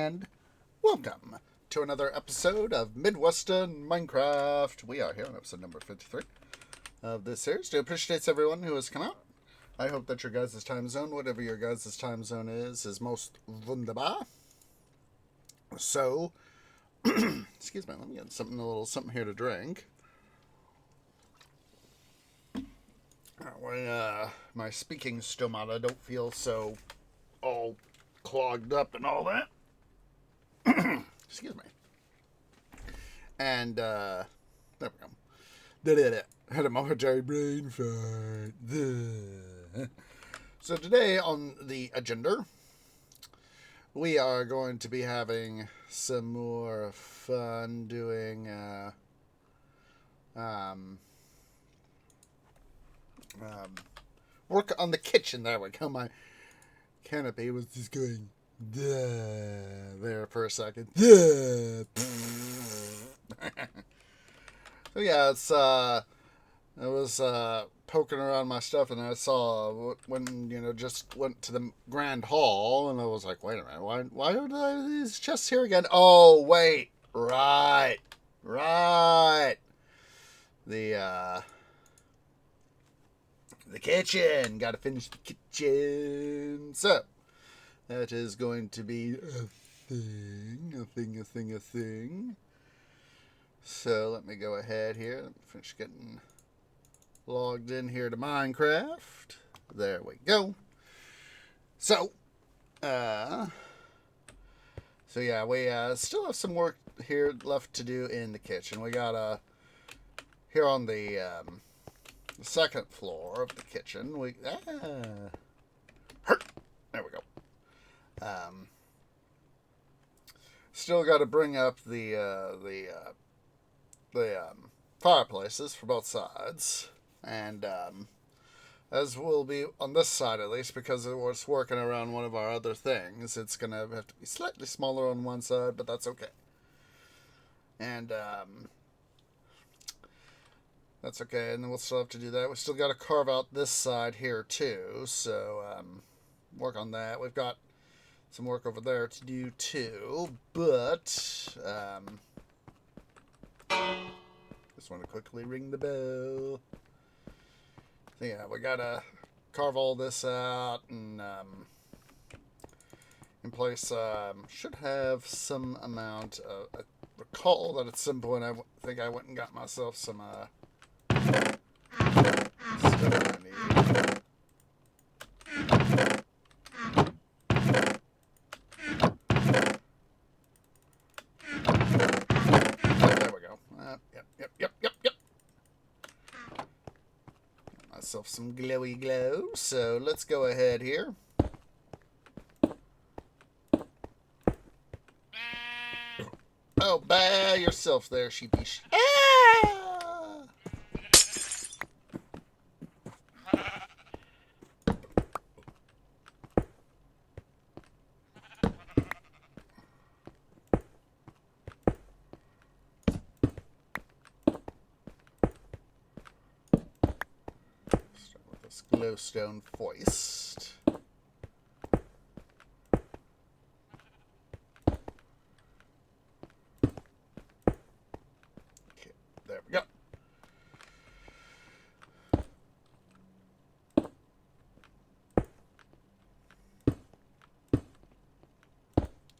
and welcome to another episode of Midwestern Minecraft. We are here on episode number 53 of this series. Do appreciate everyone who has come out. I hope that your guys' time zone, whatever your guys' time zone is most wunderbar. So, excuse me, let me get a little something here to drink. My speaking stomata don't feel so all clogged up and all that. Excuse me. And, there we go. Did it. Had a momentary brain fart. So today on the agenda, we are going to be having some more fun doing, work on the kitchen. There we go. My canopy was just going there for a second. So yeah, I was poking around my stuff, and I saw when just went to the grand hall, and I was like, wait a minute, why are these chests here again? Oh wait, right, the kitchen. Got to finish the kitchen. So that is going to be a thing. So let me go ahead here. Let me finish getting logged in here to Minecraft. There we go. So, yeah, we still have some work here left to do in the kitchen. We got here on the second floor of the kitchen. There we go. Still got to bring up the fireplaces for both sides, and as will be on this side at least, because it was working around one of our other things. It's gonna have to be slightly smaller on one side, but that's okay. And that's okay, and then we'll still have to do that. We still got to carve out this side here too, so work on that. We've got some work over there to do too, but just want to quickly ring the bell. So yeah, we gotta carve all this out and in place. Should have some amount of. I recall that at some point I think I went and got myself some stuff I need. Yep. Got myself some glowy glow. So let's go ahead here. Oh, by yourself there, sheepy. Glowstone foist. Okay, there we go.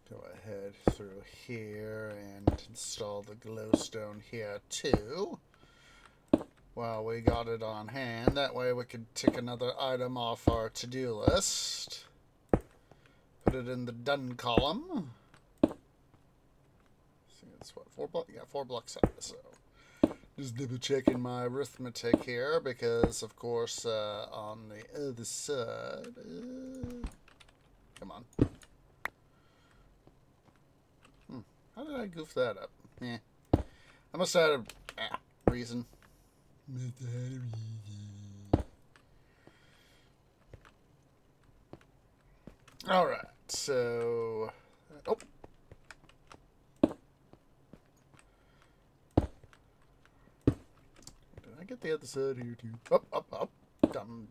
Go ahead through here and install the glowstone here too. Well, we got it on hand. That way we could tick another item off our to-do list. Put it in the done column. See, it's what, 4 blocks? Yeah, 4 blocks up. So just double checking my arithmetic here, because of course on the other side. Come on. How did I goof that up? I must have had a reason. Alright, so... Oh! Did I get the other side here too? Up! Dum.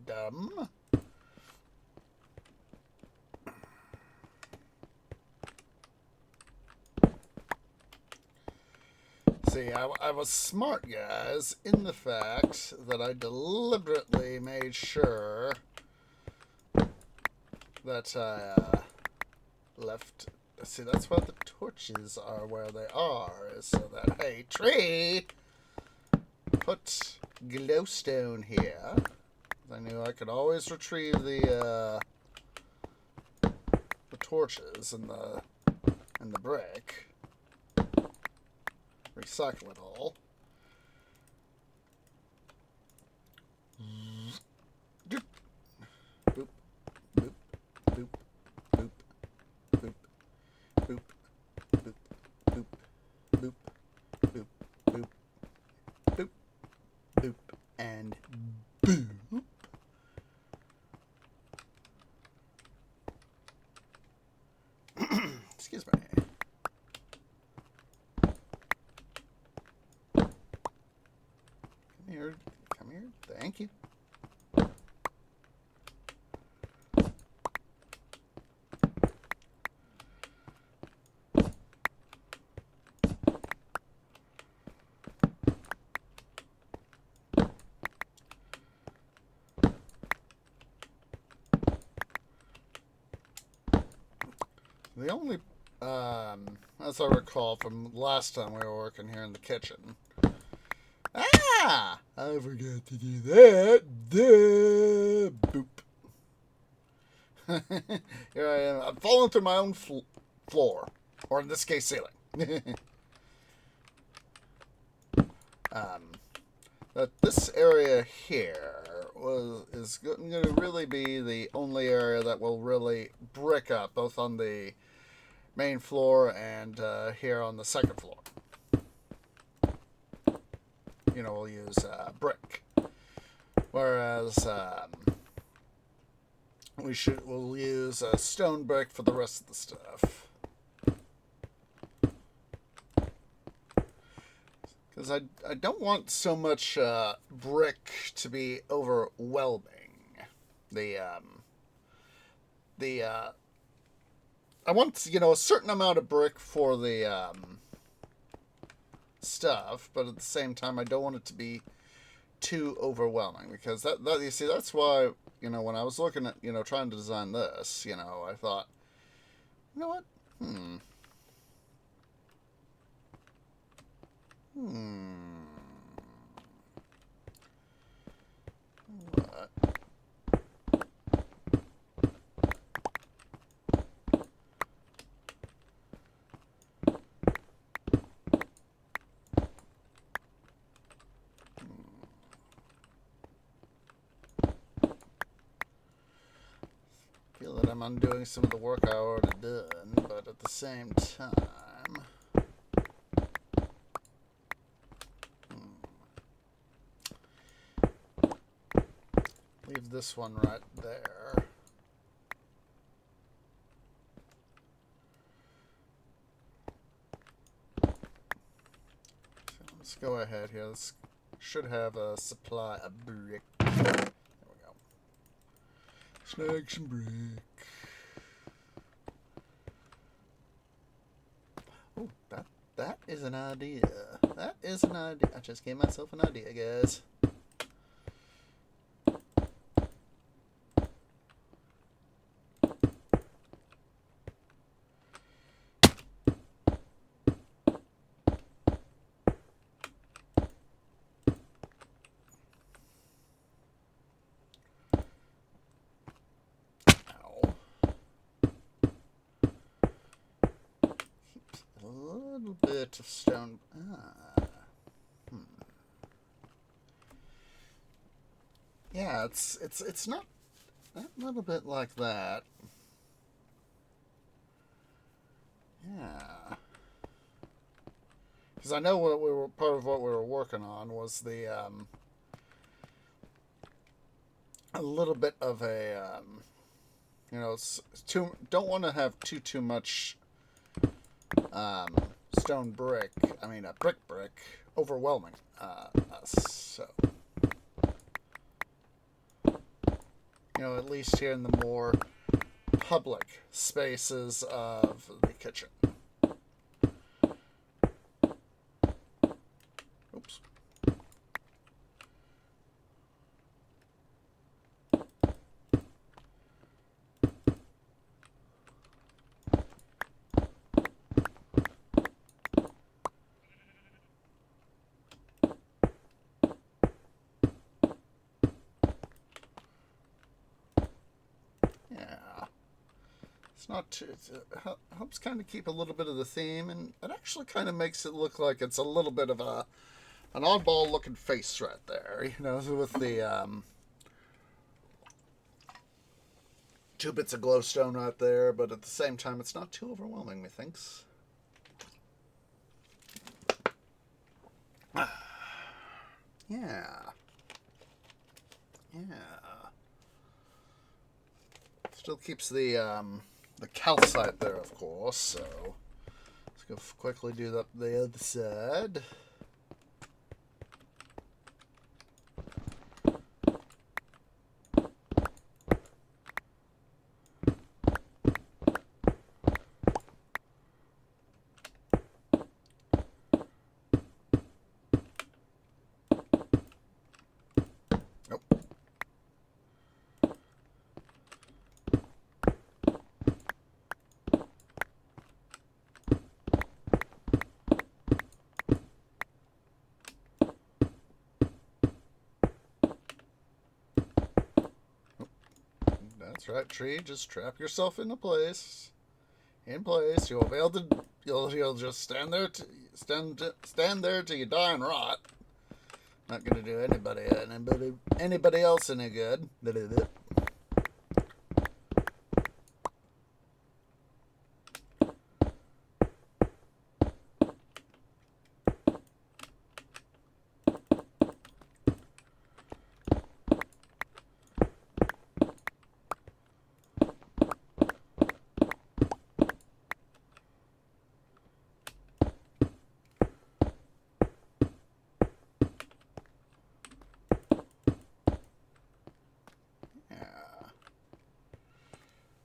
See, I was smart, guys, in the fact that I deliberately made sure that I left. See, that's why the torches are where they are, is so that, hey, tree, put glowstone here. I knew I could always retrieve the torches and the brick. Recycle it all. Boop, boop, boop, boop, boop, boop, boop, boop, boop, boop, boop, boop, boop, boop, and boop. Excuse me. Come here. Thank you. The only, as I recall from last time we were working here in the kitchen. Ah! I forgot to do that. Duh. Boop. Here I am. I'm falling through my own floor. Or in this case, ceiling. That this area here is going to really be the only area that will really brick up, both on the main floor and here on the second floor. You know, we'll use brick, whereas we'll use stone brick for the rest of the stuff. Because I don't want so much brick to be overwhelming. I want, you know, a certain amount of brick for the stuff, but at the same time I don't want it to be too overwhelming, because that you see, that's why, you know, when I was looking at, you know, trying to design this, you know, I thought, you know what? What? Feel that I'm undoing some of the work I already done, but at the same time, leave this one right there. So let's go ahead here. This should have a supply of brick. There we go. Snag some brick. Oh, that is an idea. That is an idea. I just gave myself an idea, guys. Bit of stone. Yeah, it's not that little bit like that. Yeah, because I know what we were part of what we were working on was the a little bit of a you know, don't want to have too much stone brick, brick overwhelming us, so, you know, at least here in the more public spaces of the kitchen. It's not too. It helps kind of keep a little bit of the theme, and it actually kind of makes it look like it's a little bit of an oddball looking face right there. You know, with the two bits of glowstone right there, but at the same time, it's not too overwhelming, methinks. Yeah. Yeah. Still keeps the calcite there, of course, so let's go quickly do the other side. That's right, tree. Just trap yourself into place. In place. You'll be able to. You'll just stand there. Stand there till you die and rot. Not gonna do anybody else any good.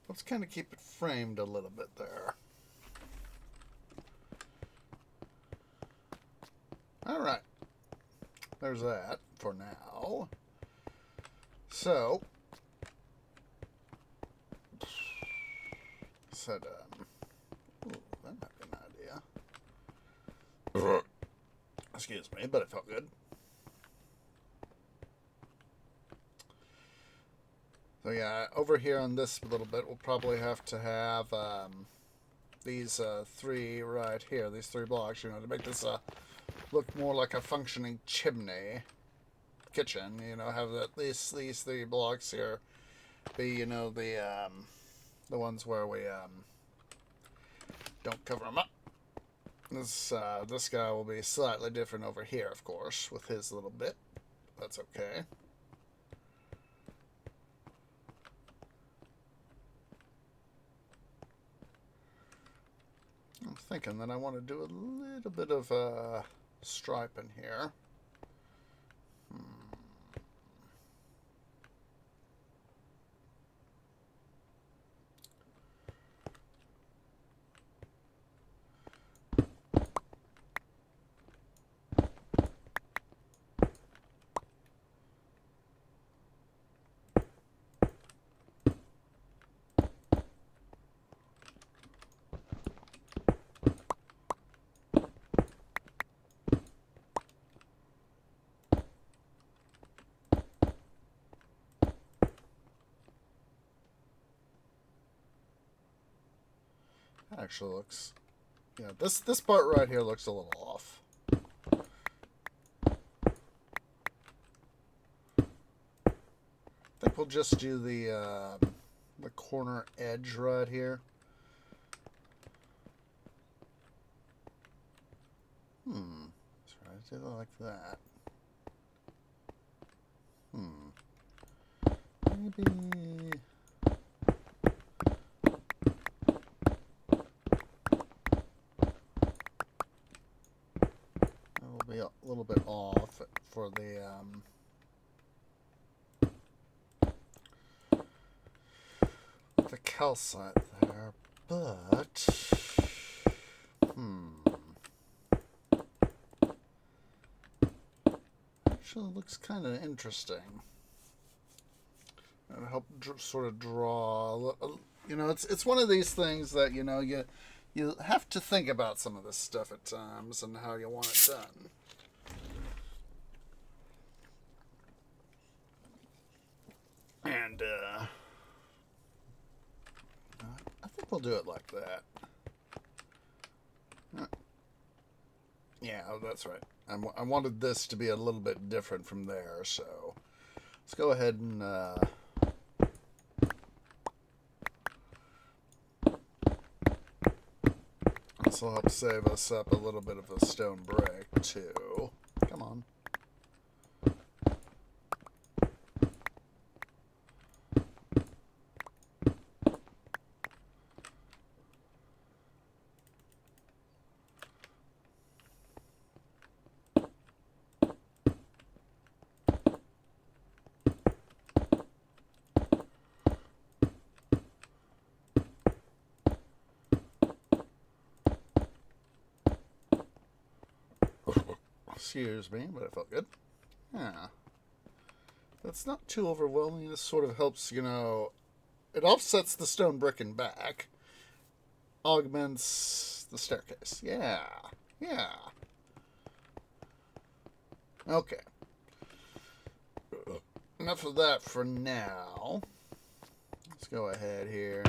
Let's kind of keep it framed a little bit there. Alright. There's that for now. So, said, ooh, that might be an idea. Excuse me, but it felt good. So yeah, over here on this little bit, we'll probably have to have these three right here, these three blocks, you know, to make this look more like a functioning chimney kitchen. You know, have these three blocks here be, you know, the ones where we don't cover them up. This guy will be slightly different over here, of course, with his little bit. That's okay. I'm thinking that I want to do a little bit of striping here. Actually looks, yeah, this part right here looks a little off. I think we'll just do the corner edge right here. Let's try to do it like that. Maybe. Be a little bit off for the calcite there, but actually looks kind of interesting. It'll help sort of draw. You know, it's one of these things that, you know, you have to think about some of this stuff at times and how you want it done. And I think we'll do it like that. Yeah, that's right. I wanted this to be a little bit different from there, so let's go ahead and this will help save us up a little bit of a stone brick too. Come on. Excuse me, but it felt good. Yeah. That's not too overwhelming. This sort of helps, you know, it offsets the stone brick in back, augments the staircase. Yeah. Yeah. Okay. Enough of that for now. Let's go ahead here.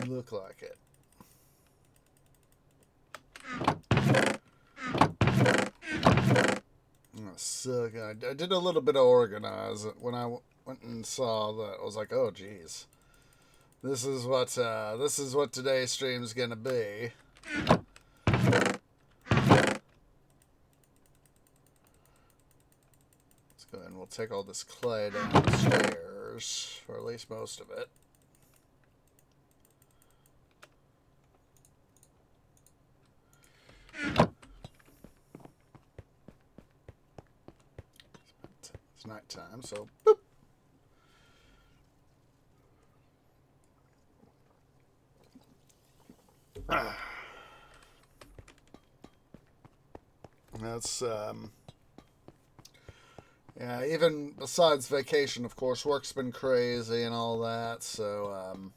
Look like it. So I did a little bit of organize when I went and saw that. I was like, oh geez, this is what today's stream's gonna be. Let's go ahead and we'll take all this clay downstairs, or at least most of it. It's nighttime, so boop. That's yeah, even besides vacation, of course, work's been crazy and all that, so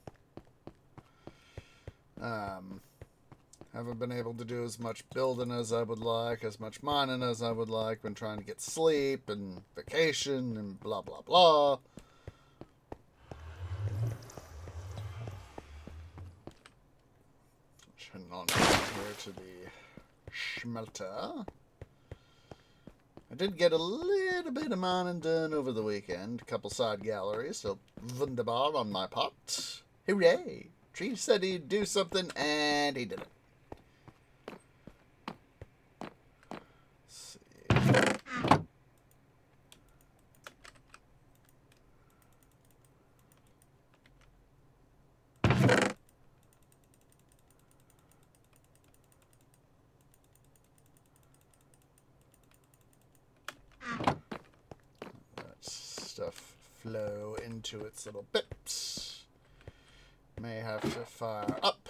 haven't been able to do as much building as I would like, as much mining as I would like. Been trying to get sleep and vacation and blah blah blah. Heading on here to the smelter. I did get a little bit of mining done over the weekend. A couple side galleries, so wunderbar on my part. Hooray! Tree said he'd do something, and he did it. Let's see. Stuff flow into its little bits. May have to fire up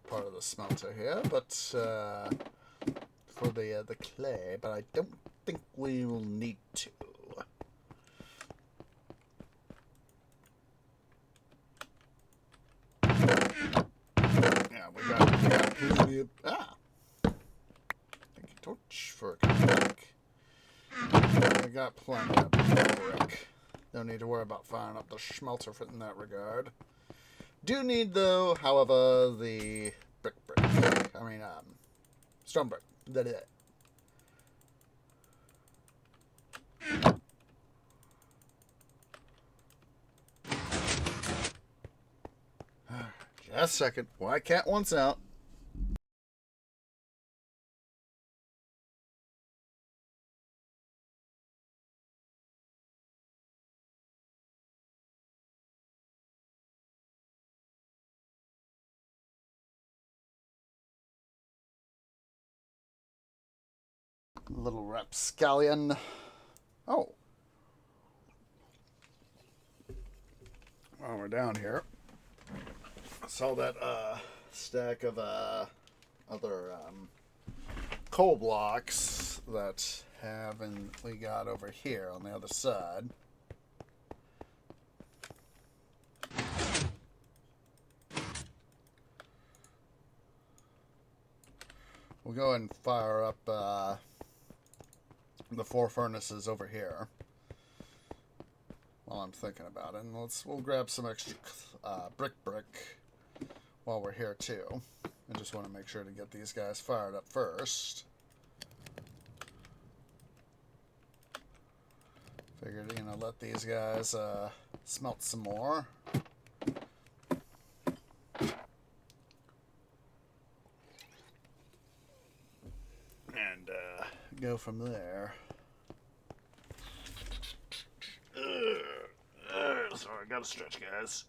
part of the smelter here, but for the clay, but I don't think we will need to. Yeah, we got plenty of thank you, torch for a back. I got plenty of brick. No need to worry about firing up the smelter in that regard. Do need, though, however, the brick. I mean, stone brick. That is it. Just a second. Why cat once out? Little rapscallion. Oh. While we're down here, I saw that stack of other coal blocks that we got over here on the other side. we'll go ahead and fire up the 4 furnaces over here while I'm thinking about it. And we'll grab some extra brick while we're here too. I just want to make sure to get these guys fired up first. Figured, you know, let these guys smelt some more. And go from there. Sorry, I gotta stretch, guys.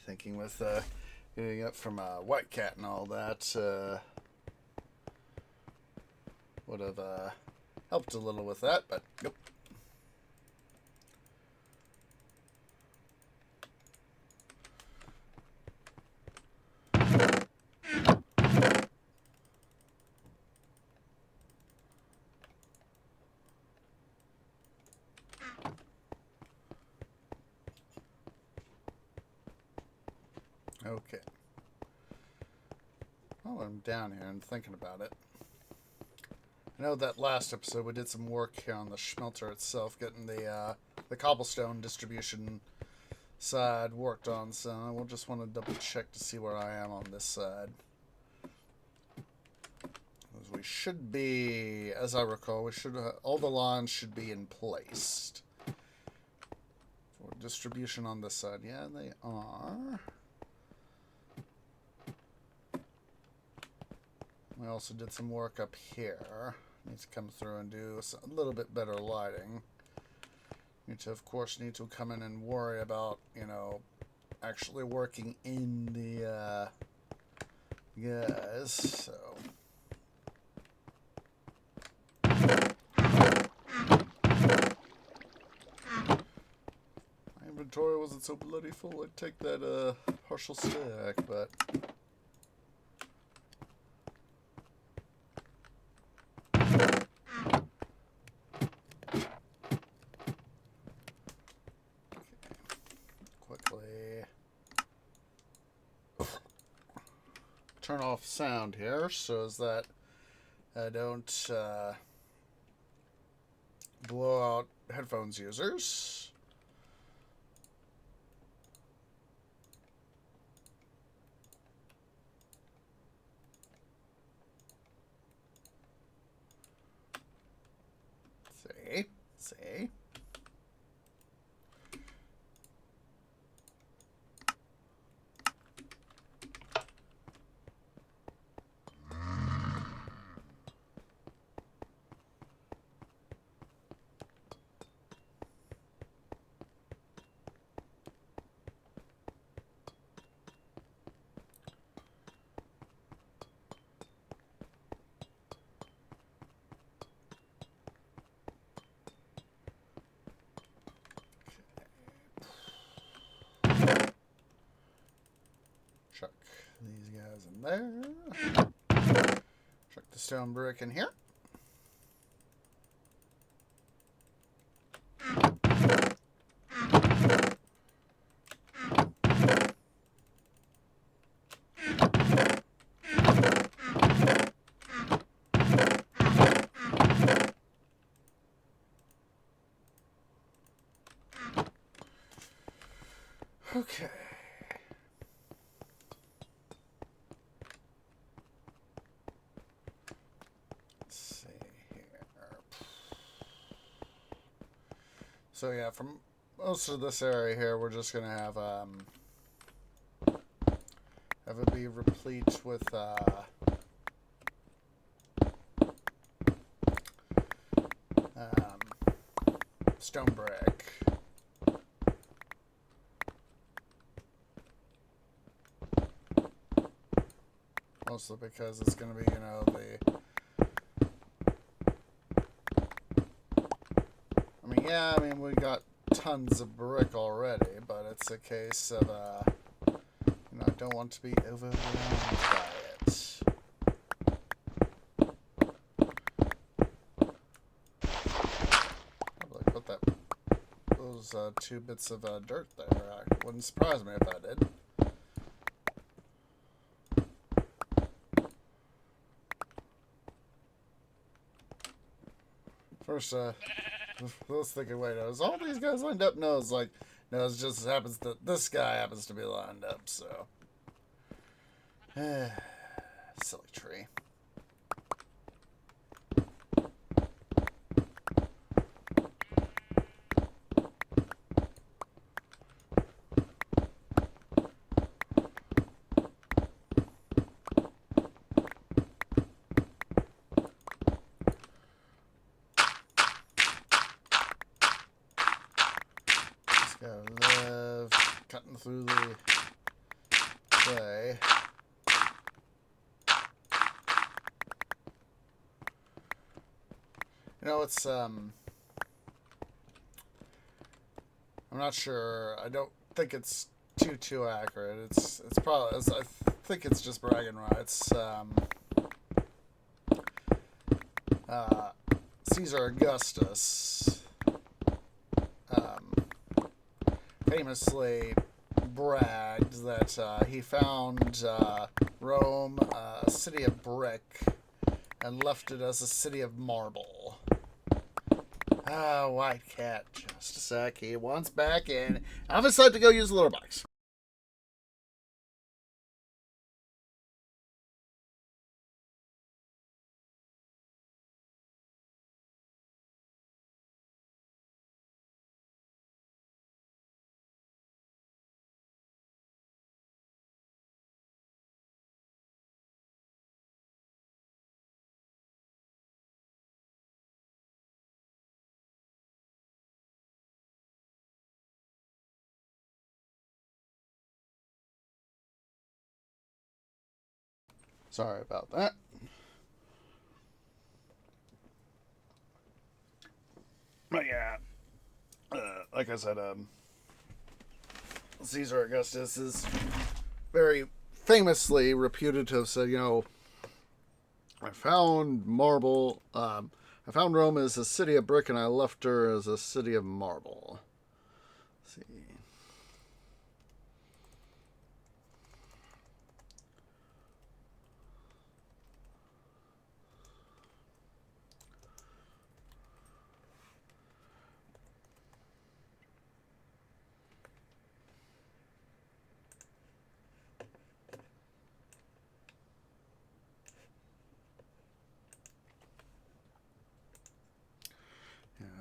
Thinking with getting up from White Cat and all that would have helped a little with that, but nope. Okay. While I'm down here and thinking about it, I know that last episode we did some work here on the smelter itself, getting the cobblestone distribution side worked on, so I will just want to double check to see where I am on this side. As we should be, as I recall, we should all the lines should be in place. For distribution on this side, yeah, they are. We also did some work up here. Need to come through and do a little bit better lighting. Need to, of course, come in and worry about, you know, actually working in the guys. So my inventory wasn't so bloody full. I'd take that partial stack, but. Turn off sound here so as that I don't blow out headphones users. See. Chuck these guys in there. Chuck the stone brick in here. Okay. Let's see here. So yeah, from most of this area here, we're just gonna have it be replete with stone brick. Mostly because it's going to be, you know, I mean, we got tons of brick already, but it's a case of, you know, I don't want to be overwhelmed by it. Probably put those 2 bits of dirt there. Wouldn't surprise me if I did. First, I was thinking, wait, is all these guys lined up? No, it's like, no, it just happens that this guy happens to be lined up, so. Silly tree. Gotta live cutting through the clay. You know, it's I'm not sure. I don't think it's too accurate. It's probably I think it's just bragging rights. Caesar Augustus famously bragged that he found Rome a city of brick and left it as a city of marble. White cat, just a sec. He wants back in. I've decided to go use the litter box. Sorry about that. But yeah, like I said, Caesar Augustus is very famously reputed to have said, I found marble. I found Rome as a city of brick, and I left her as a city of marble. Let's see.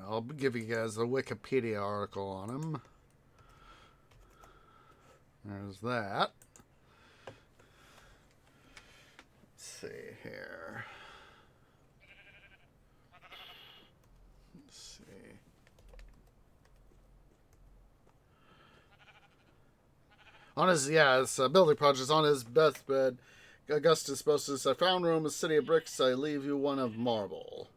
I'll give you guys the Wikipedia article on him. There's that. Let's see here. Let's see. On his, it's building projects. On his deathbed, Augustus boasted, I found Rome a city of bricks, I leave you one of marble.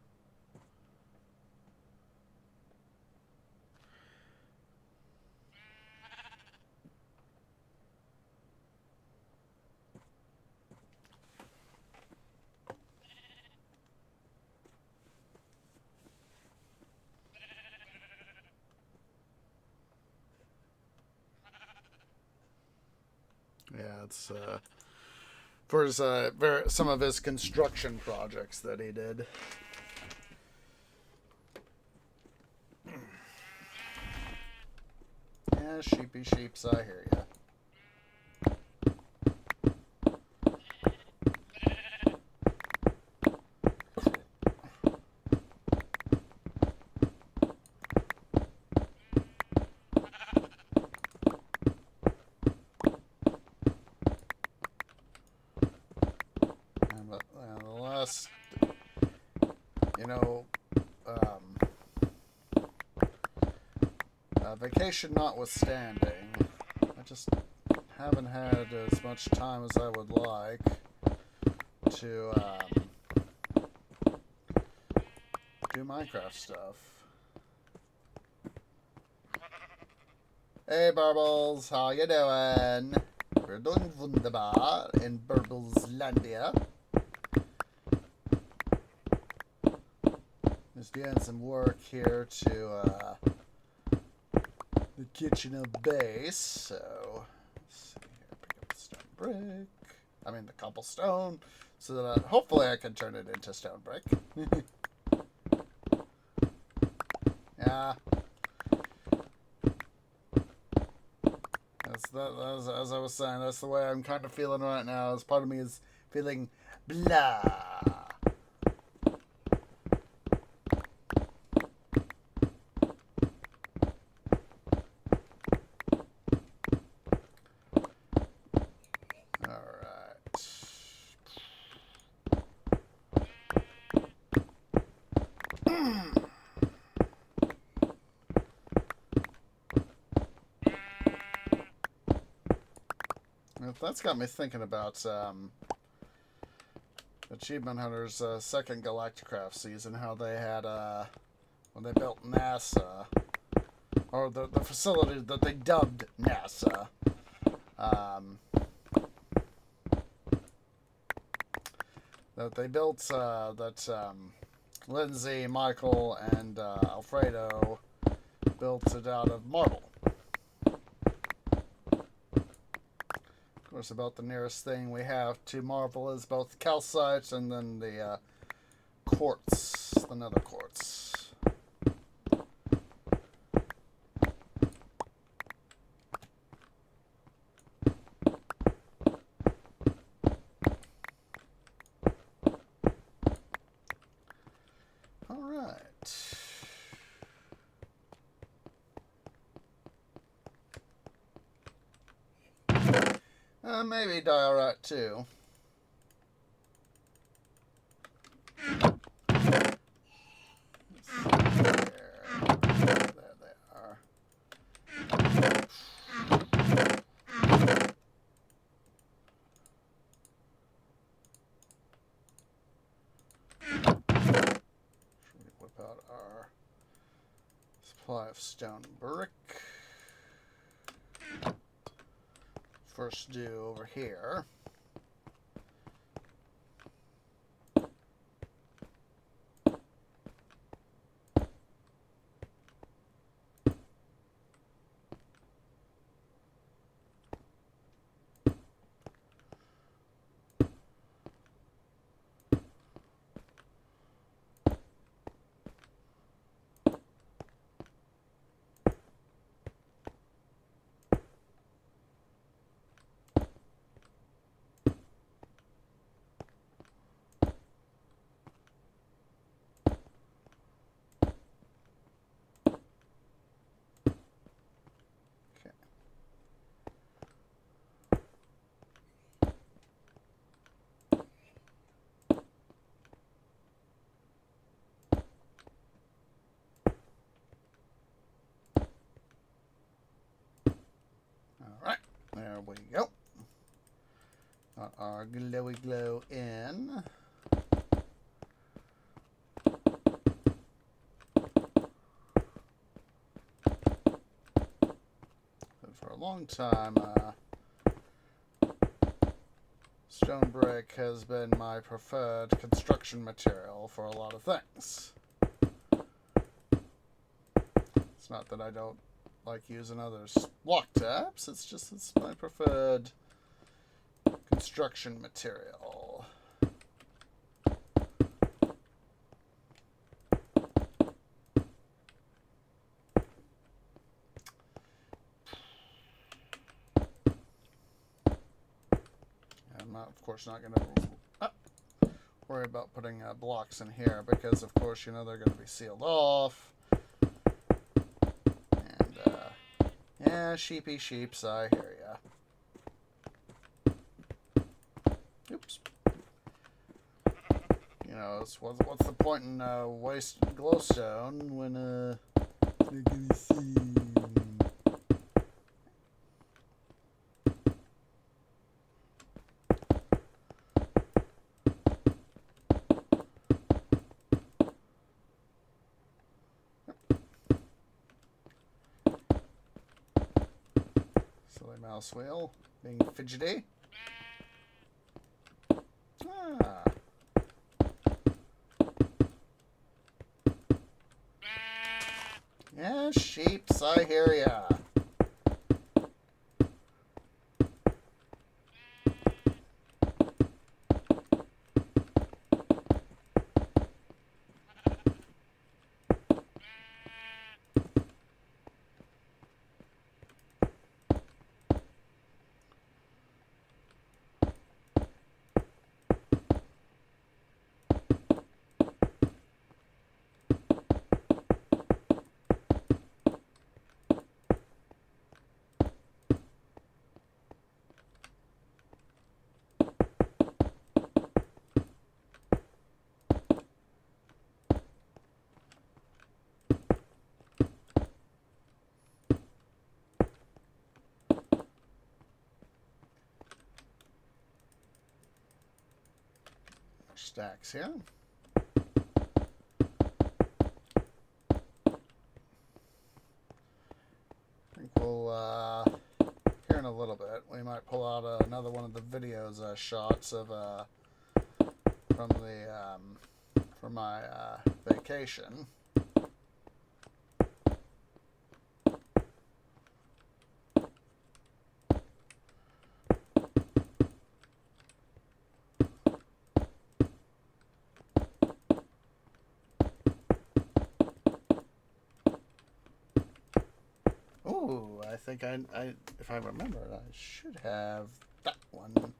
Yeah, it's for his some of his construction projects that he did. Yeah, sheepy sheeps, I hear ya. And the last, vacation notwithstanding, I just haven't had as much time as I would like to do Minecraft stuff. Hey Burbles, how you doing? We're doing wunderbar in Burbleslandia. Just doing some work here to the kitchen of base. So let's see here, pick up the stone brick. I mean the cobblestone, so that hopefully I can turn it into stone brick. Yeah. As I was saying, that's the way I'm kind of feeling right now. As part of me is feeling blah. That's got me thinking about Achievement Hunter's second Galacticraft season, how they had, when they built NASA, or the facility that they dubbed NASA, that they built, that Lindsay, Michael, and Alfredo built it out of marble. Of course, about the nearest thing we have to marble is both calcite and then the quartz, the nether quartz. All right. Maybe diorite too. There they are. Should we whip out our supply of stone brick? First do over here. Alright, there we go. Got our glowy glow in. For a long time, stone brick has been my preferred construction material for a lot of things. It's not that I don't like using others' block taps, it's my preferred construction material. I'm not, of course, not going to worry about putting blocks in here because, of course, you know they're going to be sealed off. Yeah, sheepy sheeps, I hear ya. Oops. You know, what's the point in wasting glowstone when they're gonna see? Mouse wheel being fidgety. Ah. Yeah, sheeps, I hear ya. stacks here. I think we'll, here in a little bit, we might pull out another one of the videos shots of from my vacation. Ooh, I think I if I remember, I should have that one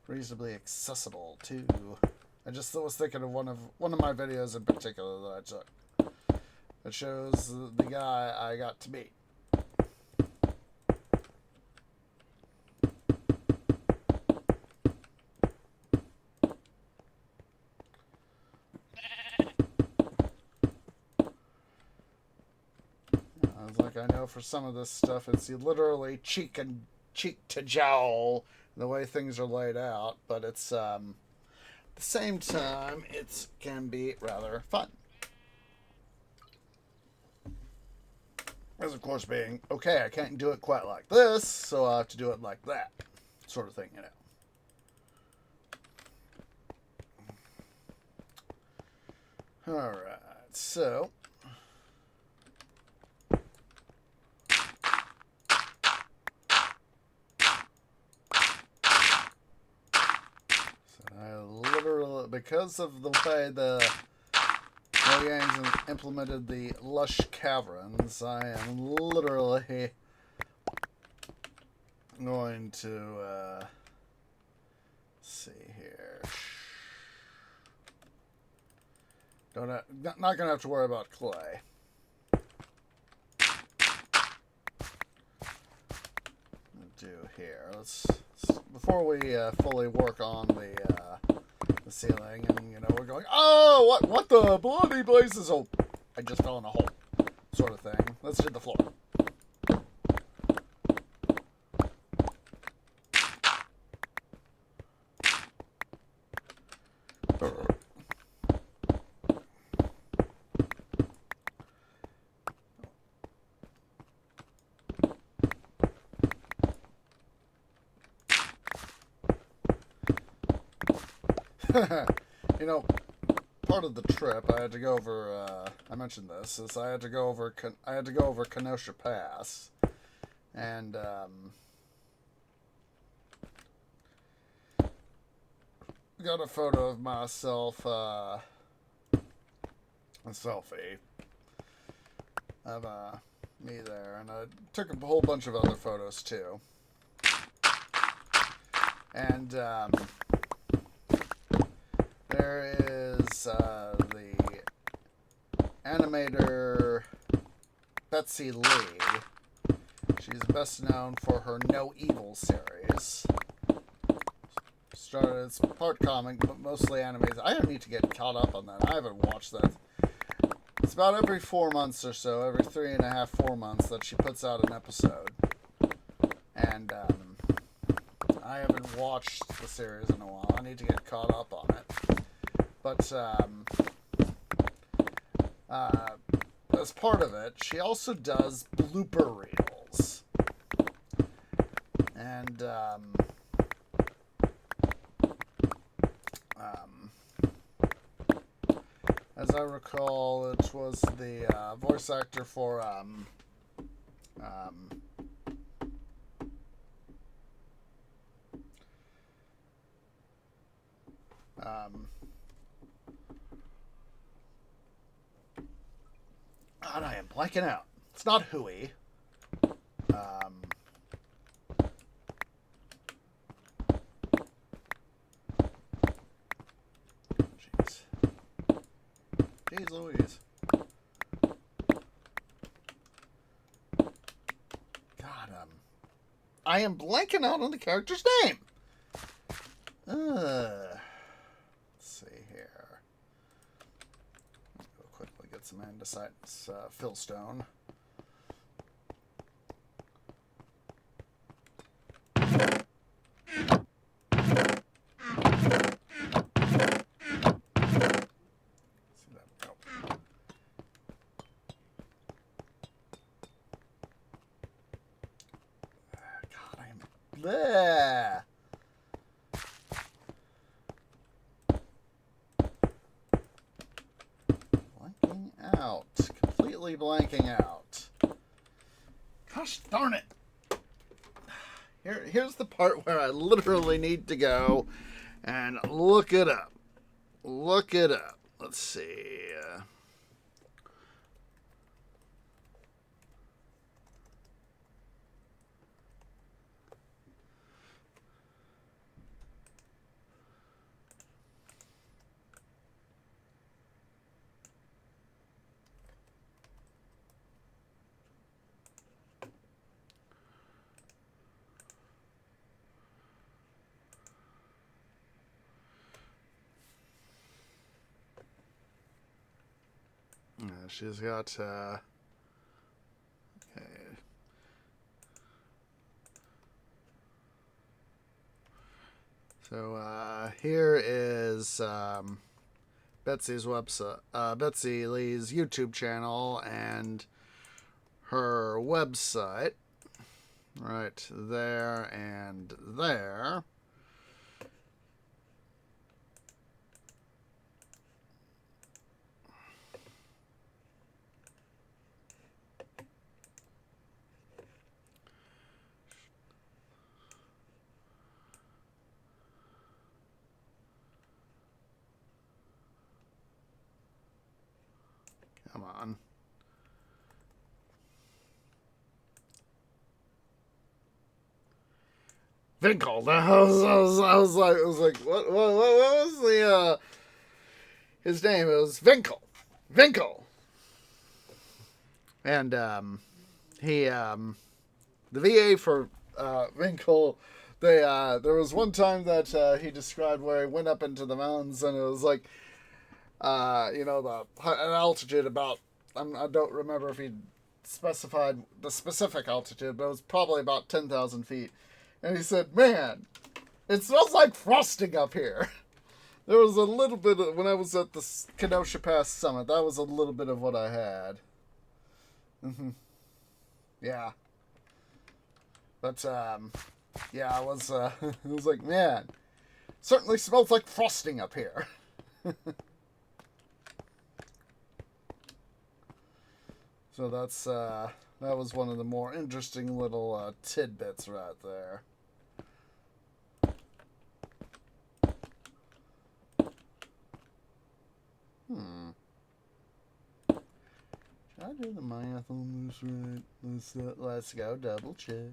reasonably accessible too. I just was thinking of one of my videos in particular that I took. It shows the guy I got to meet. I was like, I know for some of this stuff, it's literally cheek to jowl the way things are laid out, but it's at the same time it can be rather fun. As of course being, okay, I can't do it quite like this, so I have to do it like that, sort of thing, you know. Alright, so I literally, because of the way the Mojang's implemented the lush caverns, I am literally going to see here. Not gonna have to worry about clay. Do here. Let's before we fully work on the ceiling, and you know we're going. Oh, what the bloody blazes! Oh, I just fell in a hole, sort of thing. Let's do the floor. You know, part of the trip I had to go over. I mentioned this is I had to go over Kenosha Pass, and got a photo of myself, a selfie of me there, and I took a whole bunch of other photos too, and there is the animator Betsy Lee. She's best known for her No Evil series. It's part comic, but mostly animated. I need to get caught up on that. I haven't watched that. It's about every 4 months or so, every 3.5, 4 months, that she puts out an episode. And I haven't watched the series in a while. I need to get caught up on it. But as part of it, she also does blooper reels. And as I recall, it was the voice actor for God, I am blanking out. It's not Hooey. Jeez Louise. God, I am blanking out on the character's name. Let's see here. Let's go quickly get some andesite, fillstone. blanking out. Completely blanking out. Gosh darn it. Here's the part where I literally need to go and look it up. Look it up. Let's see. She's got, okay. So, here is, Betsy's website, Betsy Lee's YouTube channel and her website. Right there and there. Come on. Winkle. I was like, what was the, his name? It was Winkle. Winkle. And, he, the VA for, Winkle, there was one time that, he described where he went up into the mountains and it was like, an altitude about, I don't remember if he specified the specific altitude, but it was probably about 10,000 feet. And he said, man, it smells like frosting up here. There was a little bit of, when I was at the Kenosha Pass Summit, that was a little bit of what I had. Yeah. But, yeah, I was, it was like, man, certainly smells like frosting up here. So that's, that was one of the more interesting little, tidbits right there. Should I do the math on this right? Let's go double check.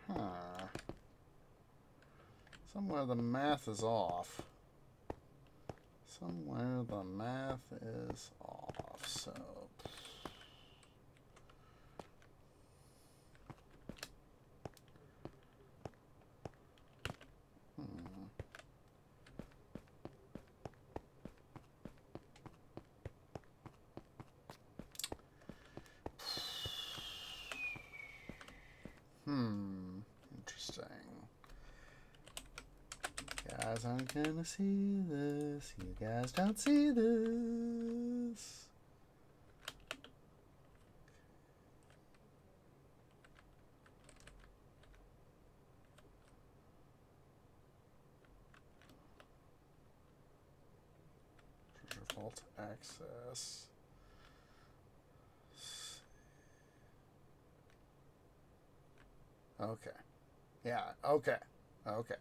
Huh. Somewhere the math is off. Somewhere the math is off, so... Interesting. Guys aren't gonna see this. You guys don't see this. Treasure vault access. Okay. Yeah, okay. Okay.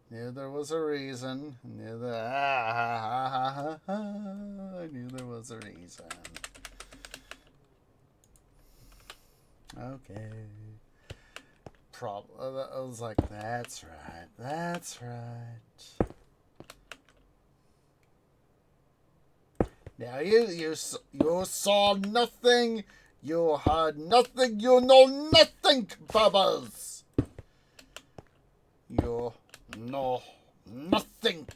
Knew there was a reason. Knew that. I knew there was a reason. Okay. I was like, that's right. That's right. Now you saw nothing. You heard nothing. You know nothing, Bubbas. You know nothing.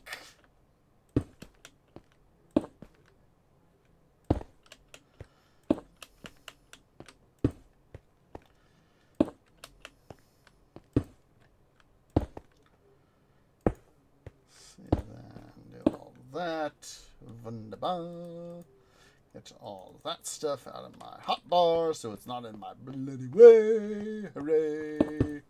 See then, do all that. Wunderbar. Get all that stuff out of my hotbar so it's not in my bloody way. Hooray!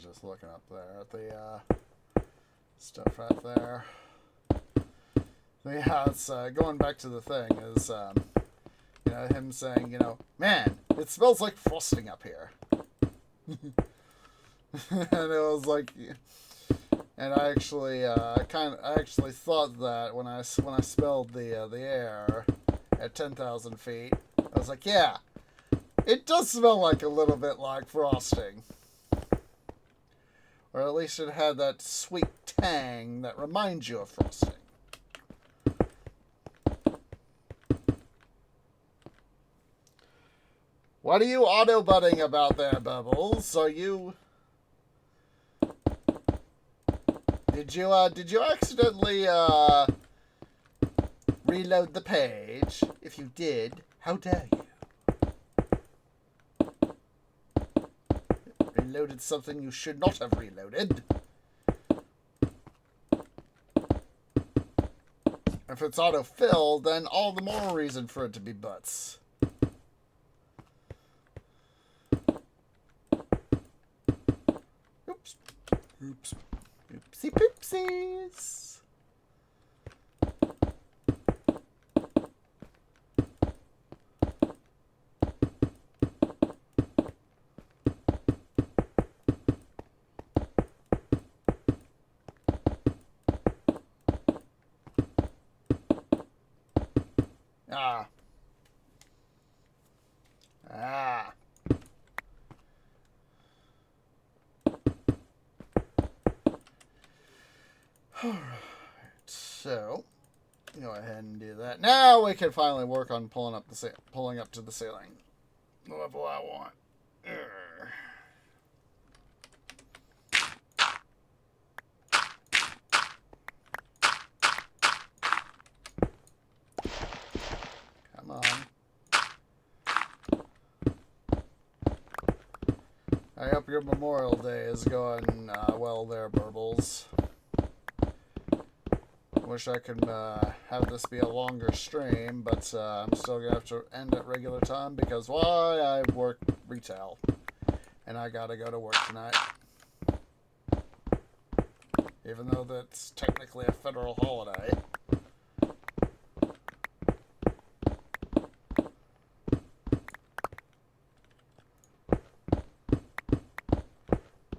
was just looking up there at the stuff right there. Yeah, it's going back to the thing is, you know, him saying, you know, man, it smells like frosting up here. And it was like, and I actually I actually thought that when I smelled the air at 10,000 feet, I was like, yeah, it does smell like a little bit like frosting, or at least it had that sweet tang that reminds you of frosting. What are you auto-butting about there, Bubbles? Are you... Did you accidentally, reload the page? If you did, how dare you? Reloaded something you should not have reloaded. If it's auto-filled, then all the more reason for it to be butts. Oops. Oops. Oopsie poopsies. Ah. Ah. Alright, so go ahead and do that. Now we can finally work on pulling up to the ceiling. The level I want. Come on. I hope your Memorial Day is going well there, Burbles. Wish I could have this be a longer stream, but I'm still going to have to end at regular time because, why, I work retail. And I got to go to work tonight. Even though that's technically a federal holiday.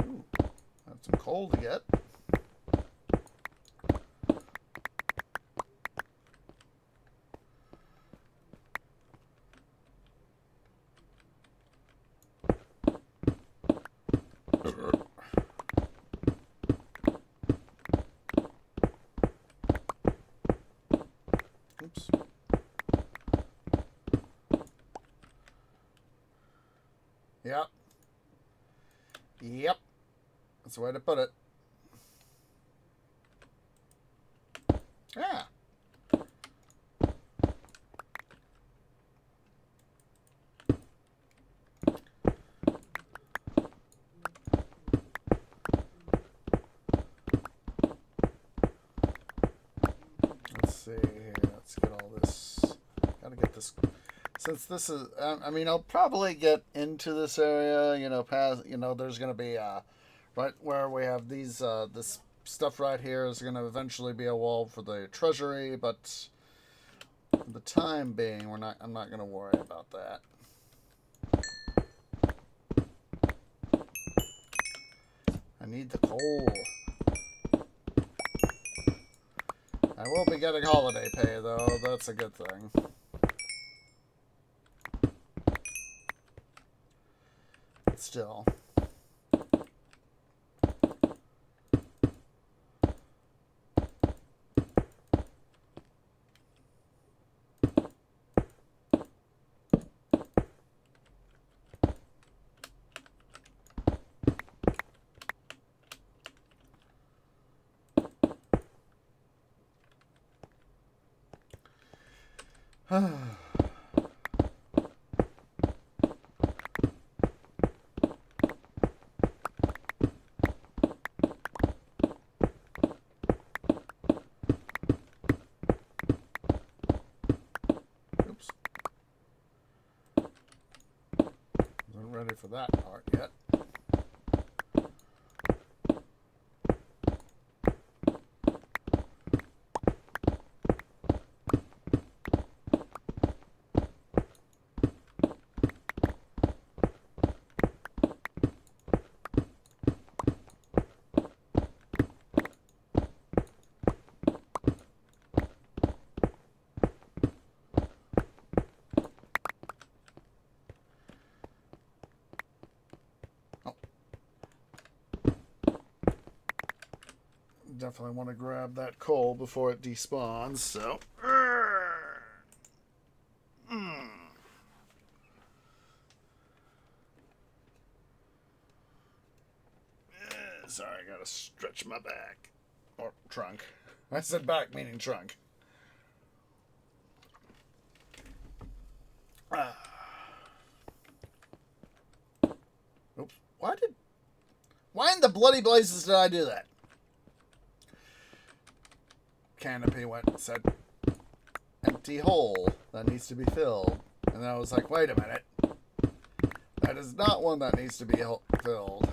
Ooh, that's some coal to get. Oops. Yep. Yep. That's the way to put it. Yeah. Let's see here. Let's get all this. Gotta get this. Since this is, I mean, I'll probably get into this area. You know, past. You know, there's gonna be right where we have these. This stuff right here is gonna eventually be a wall for the treasury, but for the time being, I'm not gonna worry about that. I need the coal. I will be getting holiday pay, though. That's a good thing. But still. Oops. Wasn't ready for that part yet. definitely want to grab that coal before it despawns, so... Sorry, I gotta stretch my back. Or trunk. I said back, meaning trunk. Oops. Why in the bloody blazes did I do that? Canopy said, empty hole that needs to be filled. And then I was like, wait a minute. That is not one that needs to be filled.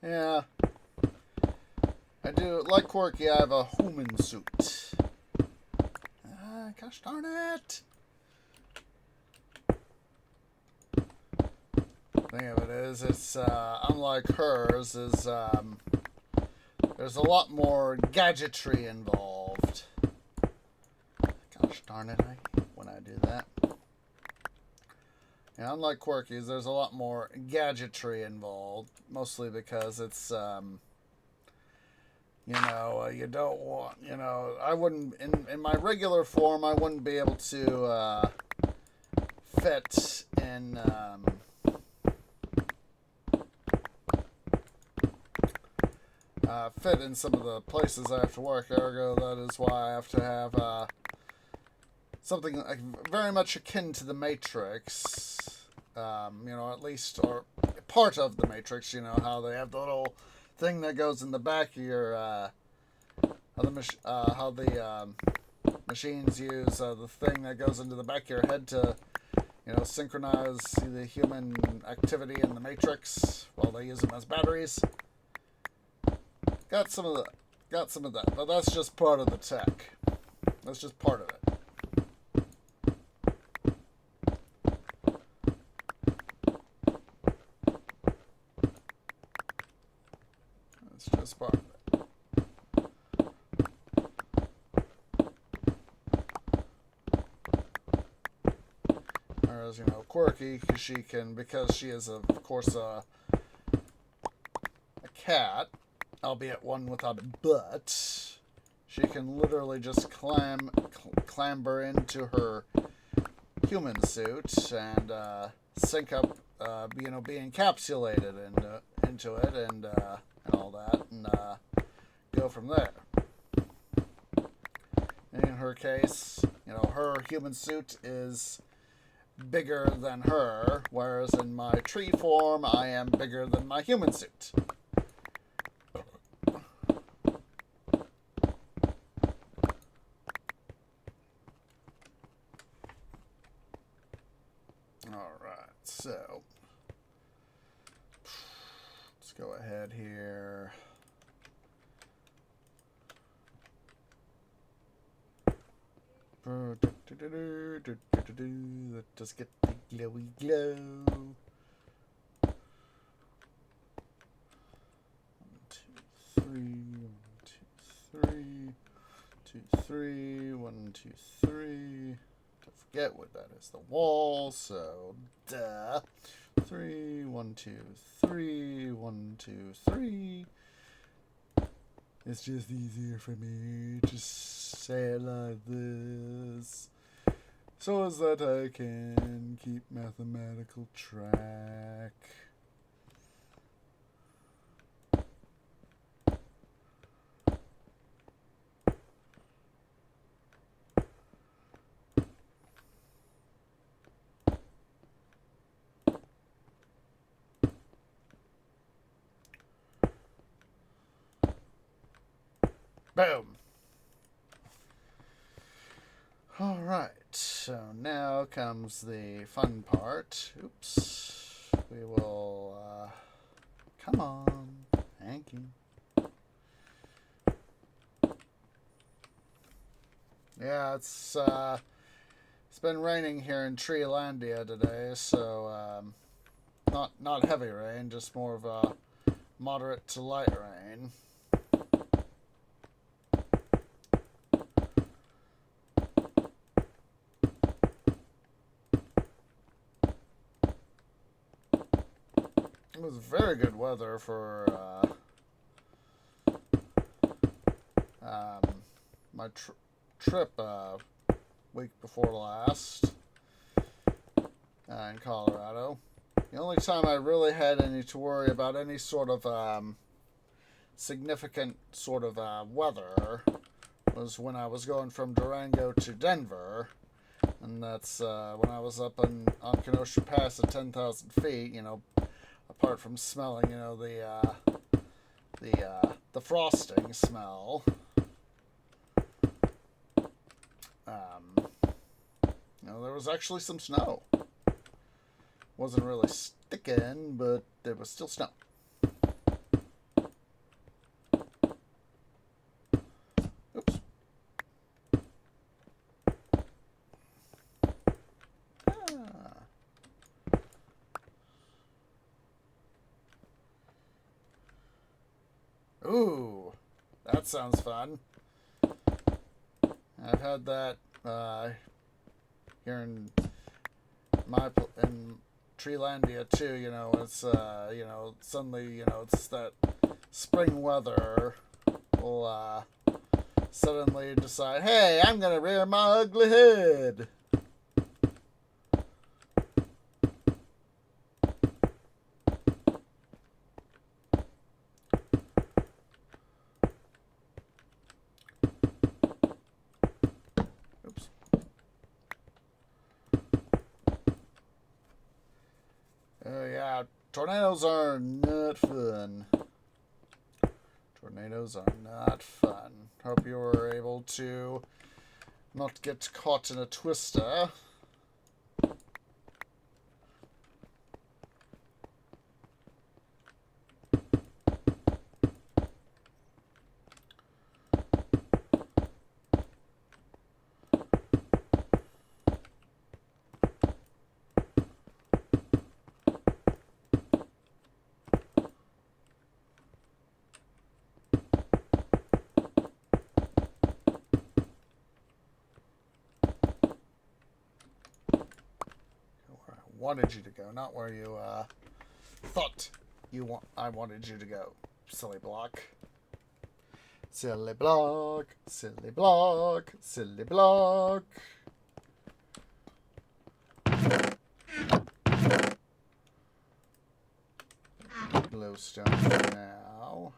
Yeah. I do, like Quirky, I have a human suit. Gosh darn it! Thing of it is, it's, unlike hers, there's a lot more gadgetry involved. Gosh darn it, I hate when I do that. Yeah, unlike Quirky's, there's a lot more gadgetry involved, mostly because it's, you know, you don't want, you know, I wouldn't, in my regular form, I wouldn't be able to, fit in, fit in some of the places I have to work, ergo that is why I have to have, something like very much akin to the Matrix, you know, at least, or part of the Matrix, you know, how they have the little thing that goes in the back of your, how the machines use the thing that goes into the back of your head to, you know, synchronize the human activity in the Matrix while they use them as batteries. Got some of that, but that's just part of the tech. That's just part of it. That's just part of it. Whereas, you know, Quirky, because she is, of course, a cat, albeit one without a butt, she can literally just clamber into her human suit and sync up, you know, be encapsulated into it and all that, and go from there. And in her case, you know, her human suit is bigger than her, whereas in my tree form, I am bigger than my human suit. Alright, so let's go ahead here. Let's just get the glowy glow. 1, 2, 3, 1, 2, 3, 1, 2, 3. Don't forget what that is, the wall, so duh. 3, 1, 2, 3, 1, 2, 3. It's just easier for me to say it like this, so as that I can keep mathematical track. Boom. Alright, so now comes the fun part. Oops. We will, come on, thank you. Yeah, it's been raining here in Treelandia today, so, not heavy rain, just more of a moderate to light rain. was very good weather for my trip week before last in Colorado. The only time I really had any to worry about any sort of significant sort of weather was when I was going from Durango to Denver, and that's when I was up on Kenosha Pass at 10,000 feet. You know, apart from smelling, you know, the frosting smell. You know, there was actually some snow. Wasn't really sticking, but there was still snow. Oops. Ooh, that sounds fun. I've had that here in Treelandia too. You know, it's you know, suddenly, you know, it's that spring weather will suddenly decide, hey, I'm gonna rear my ugly head. Oh yeah, tornadoes are not fun. Tornadoes are not fun. Hope you were able to not get caught in a twister. Wanted you to go, not where you thought I wanted you to go. Silly block. Silly block. Silly block. Silly block. Glowstone for now.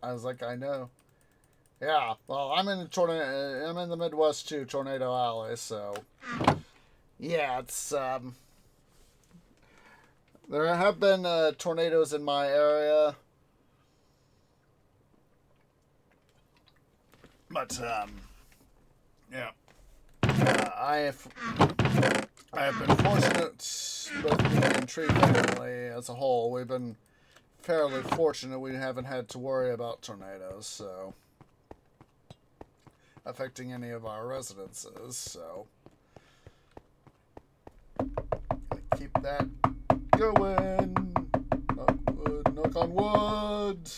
I was like, I know. Yeah, well, I'm in the Midwest too, Tornado Alley, so yeah, it's there have been tornadoes in my area, but yeah, I have been fortunate, both me and Tree family as a whole, we've been fairly fortunate. We haven't had to worry about tornadoes, so affecting any of our residences, so keep that going. Knock on wood.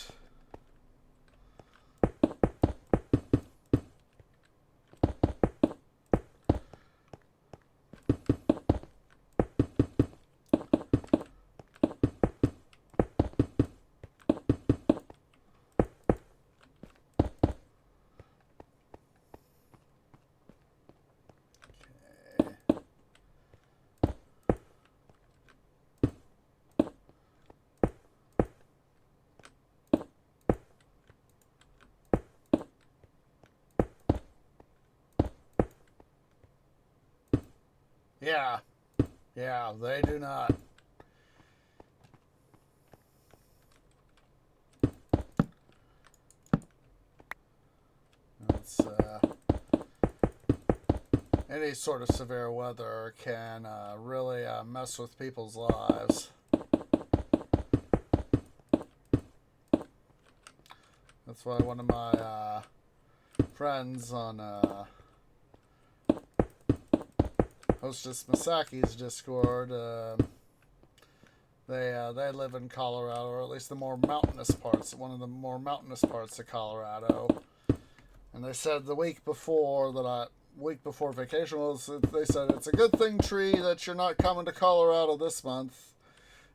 Yeah. Yeah, they do not. It's, any sort of severe weather can really mess with people's lives. That's why one of my friends on Hostess Masaki's Discord They live in Colorado, or at least the more mountainous parts, one of the more mountainous parts of Colorado. And they said the week before vacation was, they said it's a good thing, Tree, that you're not coming to Colorado this month,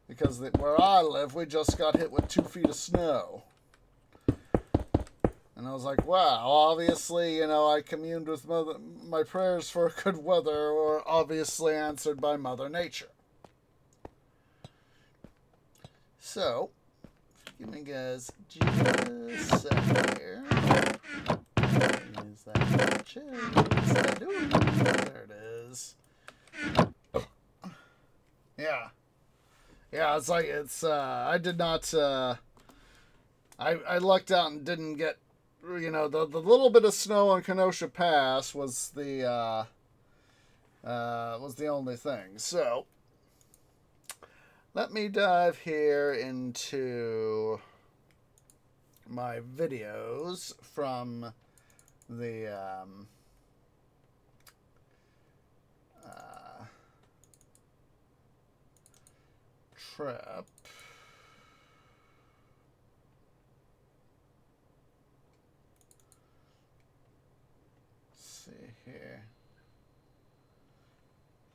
because where I live, we just got hit with 2 feet of snow. And I was like, wow, obviously, I communed with my prayers for good weather were obviously answered by Mother Nature. So, give me guys just a sec here. Is that chest? There it is. Yeah. Yeah, I did not, I lucked out and didn't get, the little bit of snow on Kenosha Pass was the only thing. So, let me dive here into my videos from the trip. Let's see here.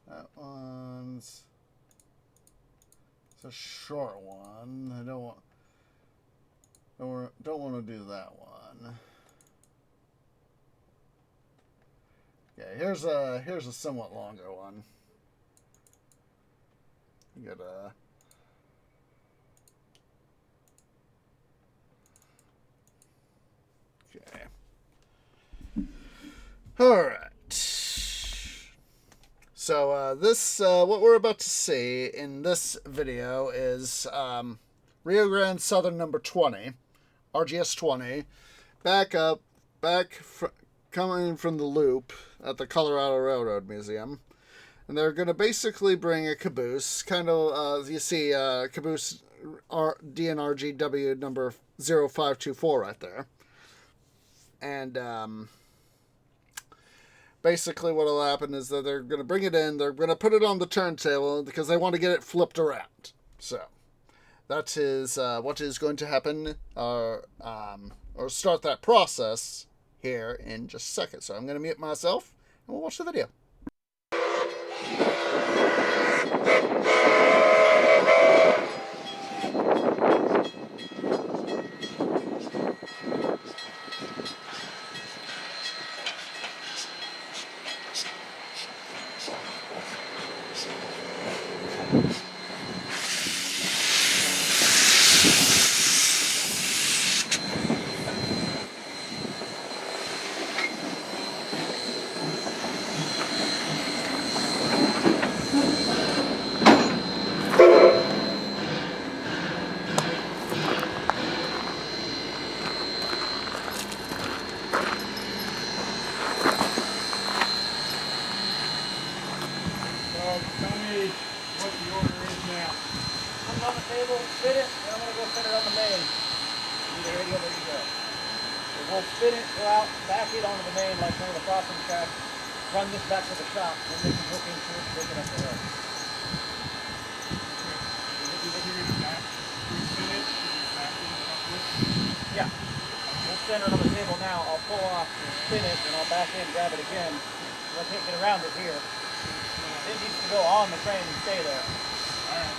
That one's... It's a short one. I don't want to do that one. Okay, here's a somewhat longer one. You gotta... Okay. All right. So this what we're about to see in this video is Rio Grande Southern number 20, RGS 20, coming from the loop at the Colorado Railroad Museum. And they're going to basically bring a caboose, kind of, you see caboose DNRGW number 0524 right there. And basically what will happen is that they're going to bring it in, they're going to put it on the turntable because they want to get it flipped around. So that is what is going to happen, or start that process here in just a second. So I'm going to mute myself and we'll watch the video. We'll spin it, go out, back it onto the main like one of the crossing tracks, run this back to the shop, and they can hook into it and take it up the road. Yeah. We'll center it on the table now, I'll pull off and spin it, and I'll back in, grab it again. I can't get around it here. It needs to go on the train and stay there. Alright.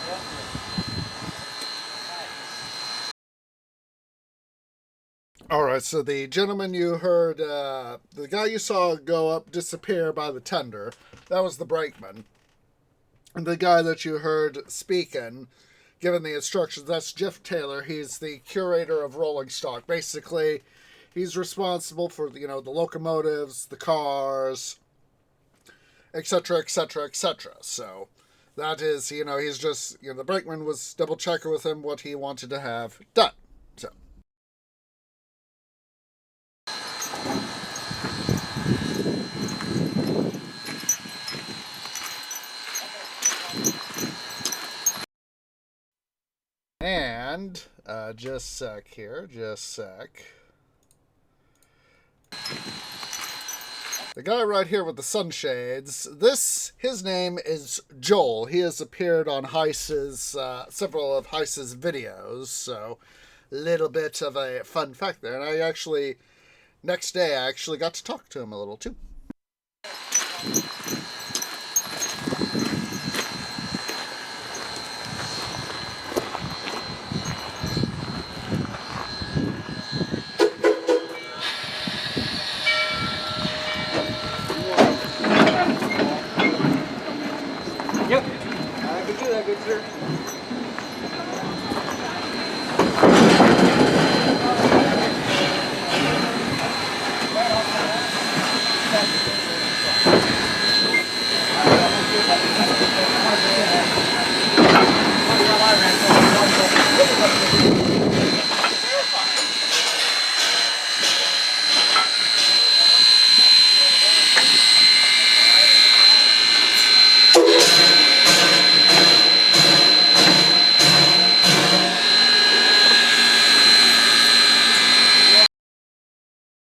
Yep. All right, so the gentleman you heard, the guy you saw go up, disappear by the tender, that was the brakeman. And the guy that you heard speaking, giving the instructions, that's Jeff Taylor. He's the curator of rolling stock. Basically, he's responsible for, the locomotives, the cars, etc., etc., etc. So that is, he's just, the brakeman was double checking with him what he wanted to have done. So. And, just sec here, just sec. The guy right here with the sunshades, his name is Joel. He has appeared on Heiss's, several of Heiss's videos, so a little bit of a fun fact there. And next day, I actually got to talk to him a little too. Yep, I can do that, good sir.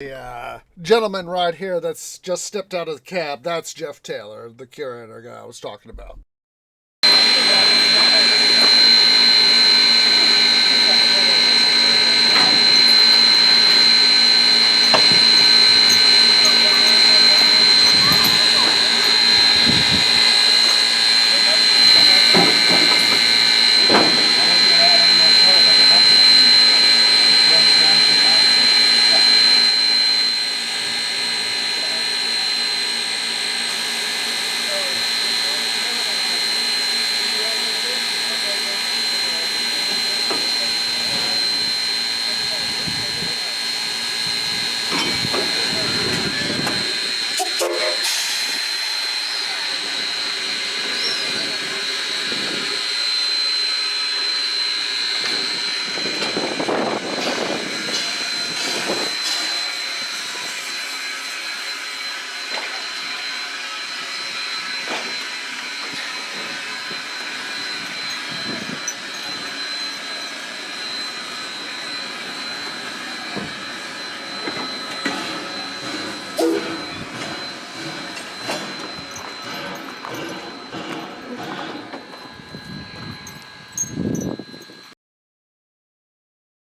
The gentleman right here that's just stepped out of the cab, that's Jeff Taylor, the curator guy I was talking about.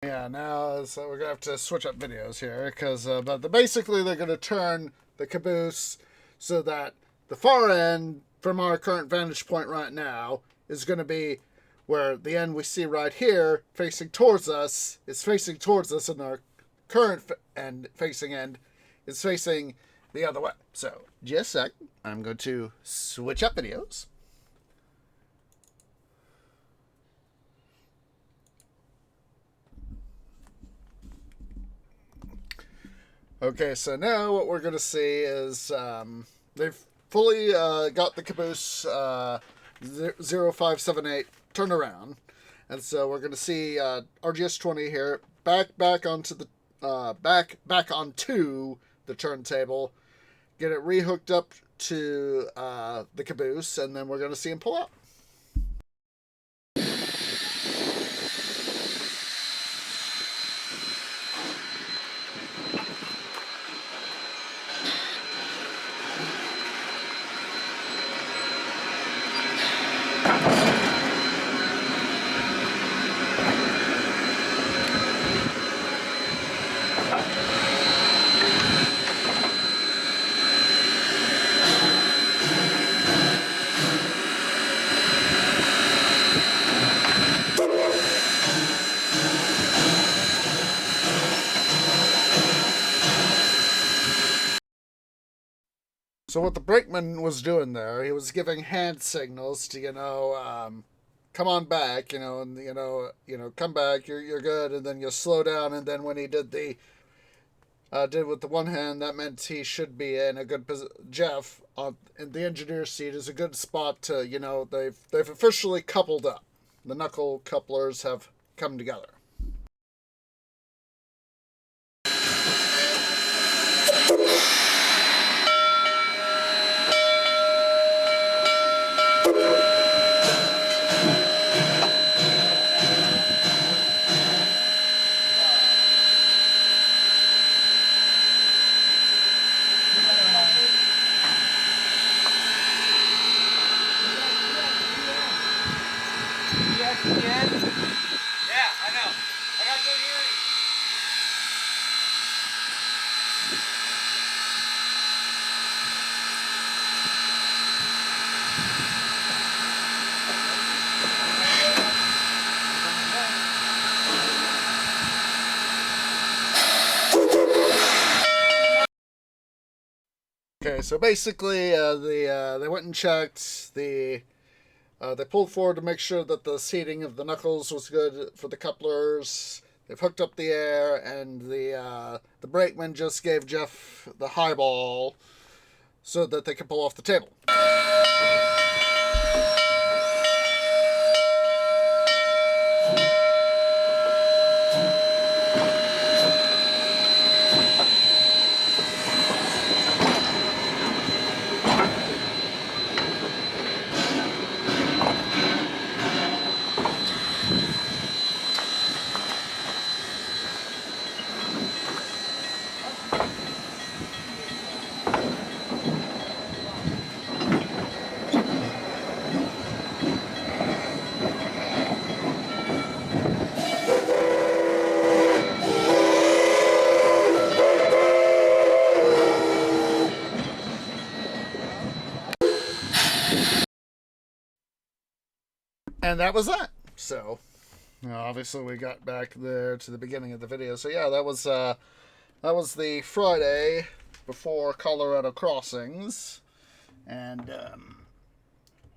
Yeah, now so we're gonna have to switch up videos here because basically they're gonna turn the caboose so that the far end from our current vantage point right now is gonna be where the end we see right here facing towards us is facing towards us, and our current end is facing the other way. So just a sec, I'm going to switch up videos. Okay, so now what we're going to see is they've fully got the caboose 0578 turned around. And so we're going to see RGS20 here back onto the back onto the turntable, get it rehooked up to the caboose, and then we're going to see him pull out. So what the brakeman was doing there, he was giving hand signals to, come on back, and come back, you're good, and then you slow down, and then when he did with the one hand, that meant he should be in a good position. Jeff in the engineer's seat is a good spot to, they've officially coupled up. The knuckle couplers have come together. so basically, they went and checked the. They pulled forward to make sure that the seating of the knuckles was good for the couplers. They've hooked up the air, and the brakeman just gave Jeff the highball so that they could pull off the table. And that was that. So, obviously we got back there to the beginning of the video. So yeah, that was the Friday before Colorado crossings, and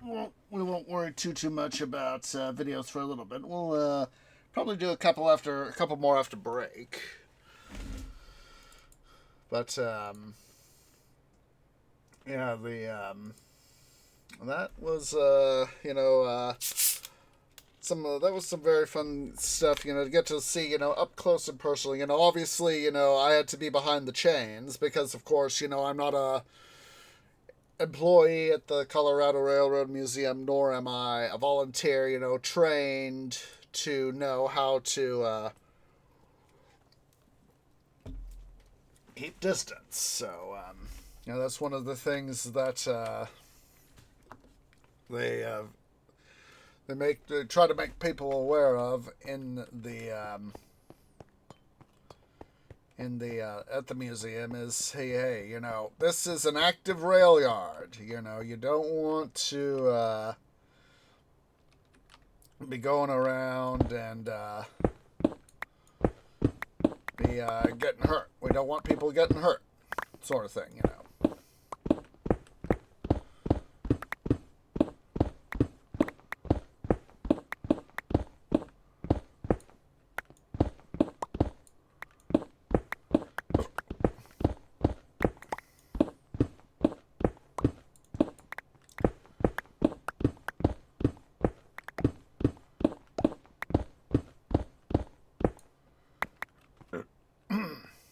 we won't worry too much about videos for a little bit. We'll probably do a couple more after break. But yeah, that was that was some very fun stuff, to get to see, up close and personal. Obviously, I had to be behind the chains because, of course, I'm not a employee at the Colorado Railroad Museum, nor am I a volunteer, trained to know how to keep distance. So, that's one of the things that they try to make people aware of in the at the museum is, hey, this is an active rail yard. You don't want to be going around and be getting hurt. We don't want people getting hurt, sort of thing.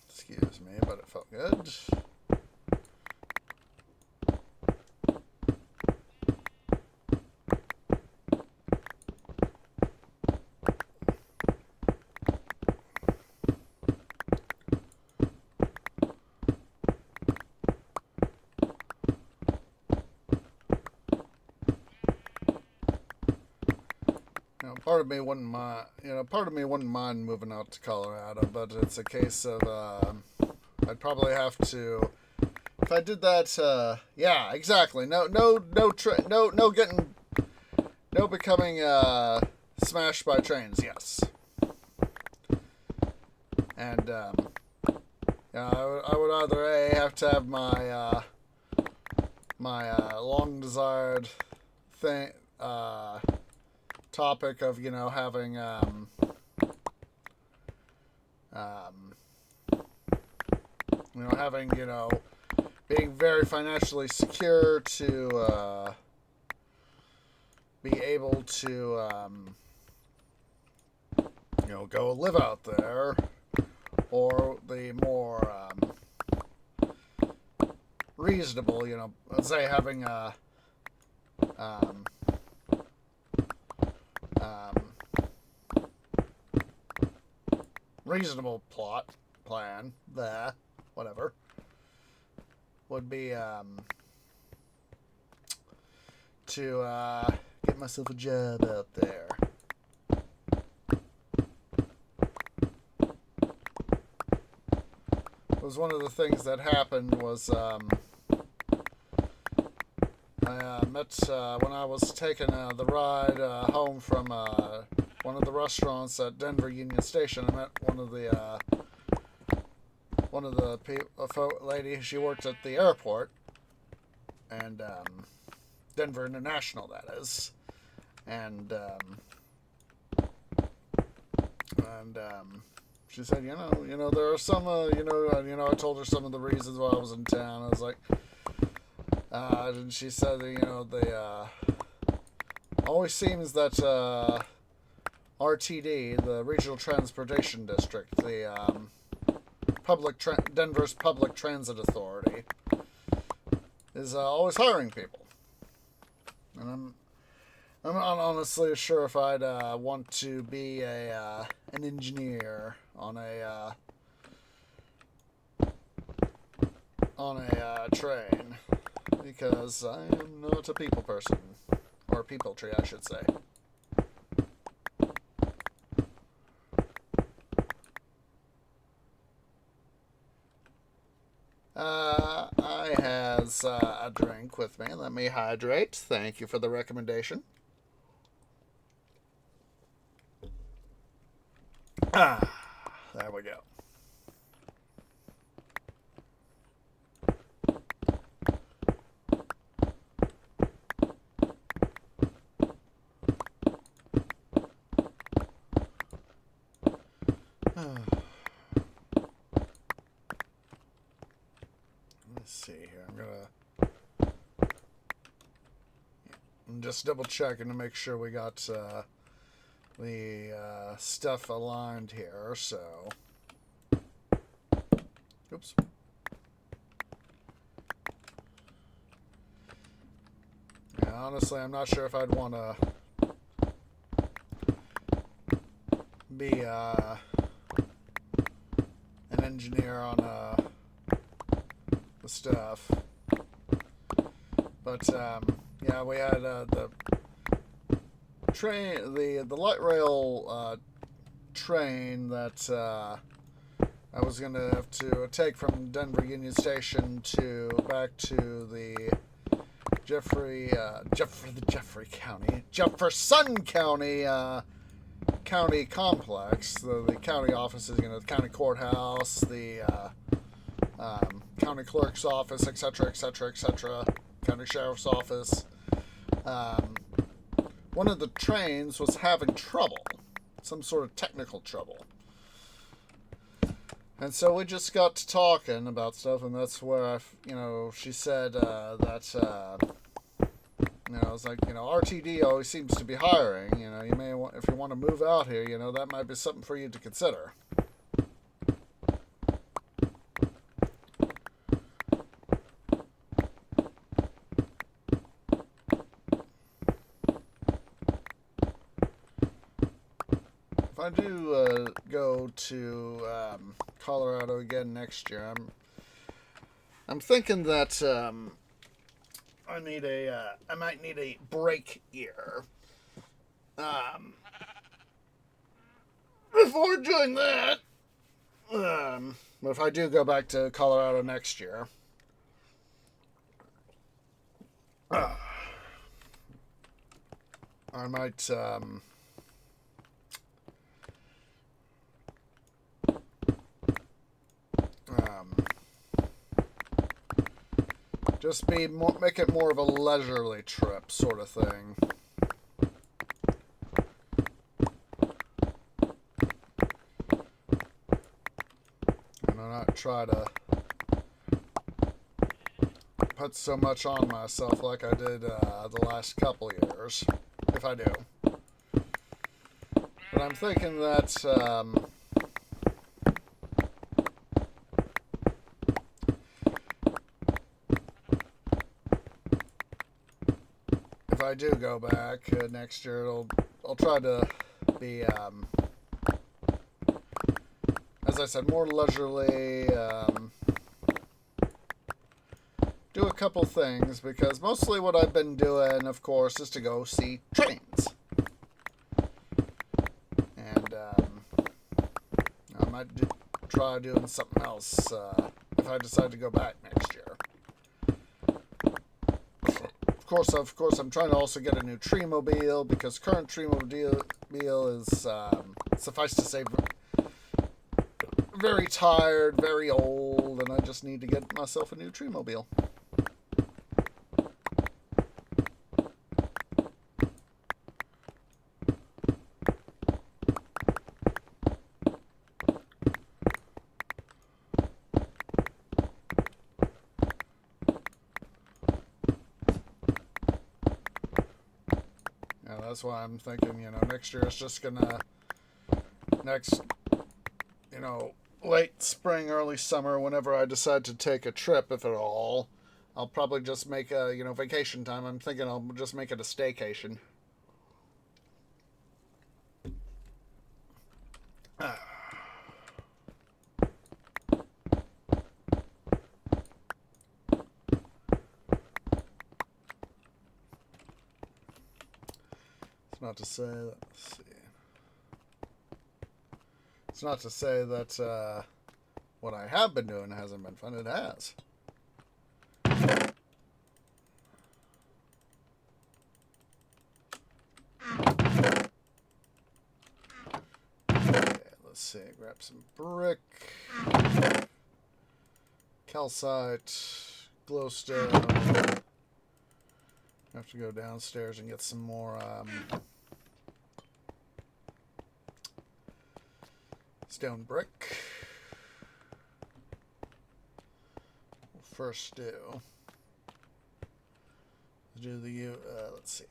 Excuse me, but it felt good. Part of me wouldn't mind moving out to Colorado, but it's a case of I'd probably have to, if I did that. Yeah, exactly. No becoming smashed by trains. Yes, and I would either have to have my long desired thing. Topic of having having being very financially secure to be able to go live out there, or the more reasonable, let's say having a reasonable plan there, whatever, would be to get myself a job out there. It was one of the things that happened was I met when I was taking the ride home from one of the restaurants at Denver Union Station. I met one of the lady. She worked at the airport, and Denver International, that is, and she said, there are some, I told her some of the reasons why I was in town. I was like, and she said that, the always seems that RTD, the Regional Transportation District, the Denver's Public Transit Authority, is always hiring people, and I'm not honestly sure if I'd want to be an engineer on a train, because I am not a people person, or a people tree, I should say. I has a drink with me. Let me hydrate. Thank you for the recommendation. There we go. Let's see here. I'm just double checking to make sure we got the stuff aligned here. So, oops. Yeah, honestly, I'm not sure if I'd want to be an engineer on the stuff. But yeah, we had the train, the light rail train that I was gonna have to take from Denver Union Station back to the Jefferson County county complex. The county offices, the county courthouse, the county clerk's office, etc., etc., etc., county sheriff's office. One of the trains was having trouble, some sort of technical trouble. And so we just got to talking about stuff, and that's where she said that, it's like, RTD always seems to be hiring. You may want, if you want to move out here, that might be something for you to consider. If I do go to Colorado again next year, I'm thinking that I might need a break year. Before doing that, but if I do go back to Colorado next year, I might just make it more of a leisurely trip sort of thing. And not try to put so much on myself like I did the last couple years, if I do. But I'm thinking that if I do go back next year, I'll try to be, as I said, more leisurely. Do a couple things, because mostly what I've been doing, of course, is to go see trains. And I might try doing something else if I decide to go back next year. Of course, I'm trying to also get a new tree-mobile, because current tree-mobile is, suffice to say, very tired, very old, and I just need to get myself a new tree-mobile. Yeah, that's why I'm thinking, next year it's just gonna, next, late spring, early summer, whenever I decide to take a trip, if at all, I'll probably just make a, vacation time. I'm thinking I'll just make it a staycation. It's not to say that, let's see. It's not to say that what I have been doing hasn't been fun. It has. Okay, let's see. Grab some brick, calcite, glowstone. Have to go downstairs and get some more stone brick. We'll first do the let's see.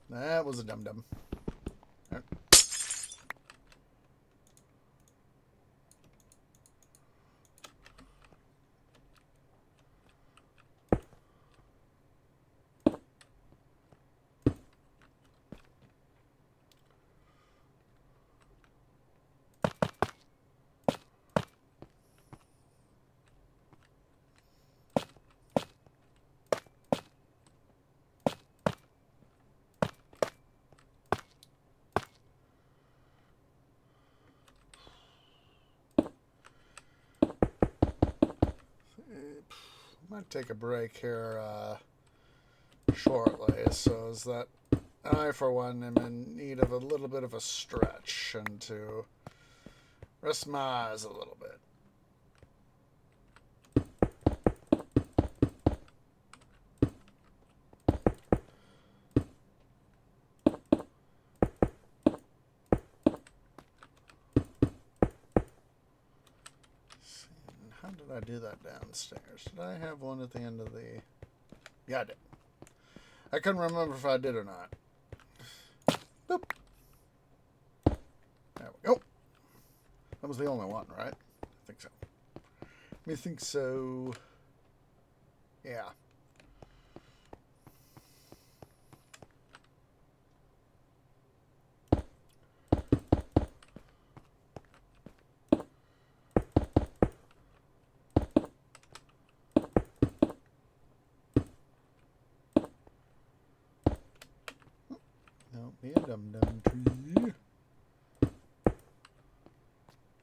That was a dum-dum. Right. Might take a break here shortly, so is that I, for one, am in need of a little bit of a stretch and to rest my eyes a little bit. How did I do that downstairs? Did I have one at the end of the... Yeah, I did. I couldn't remember if I did or not. Boop. There we go. That was the only one, right? I think so. I think so. Yeah. Don't be a dum-dum tree.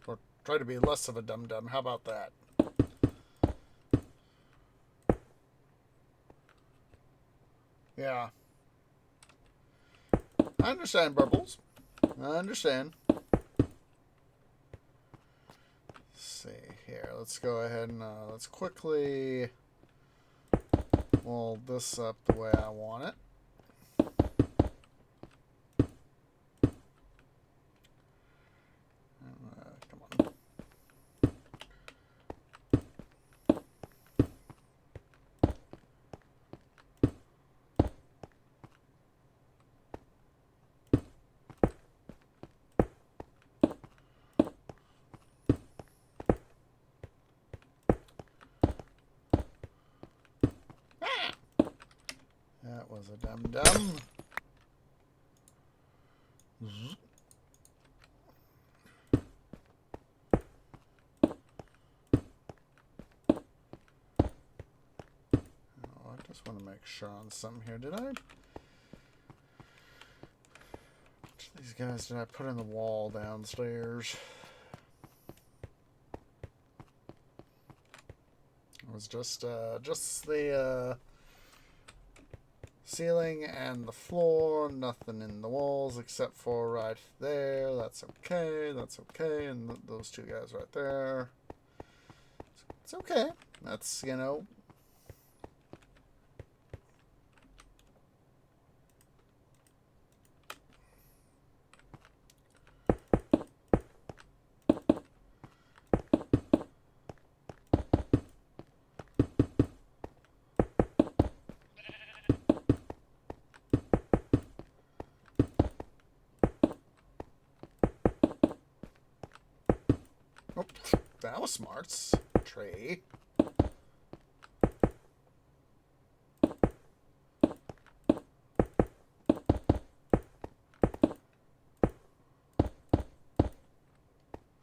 Or try to be less of a dum-dum. How about that? Yeah. I understand, Bubbles. I understand. Let's see here. Let's go ahead and let's quickly mold this up the way I want it. Come on. That was a dum-dum. I just want to make sure on something here. Did I? Which of these guys did I put in the wall downstairs? It was just the ceiling and the floor. Nothing in the walls except for right there. That's okay. That's okay. And those two guys right there. It's okay. That's, That was smart. Tree.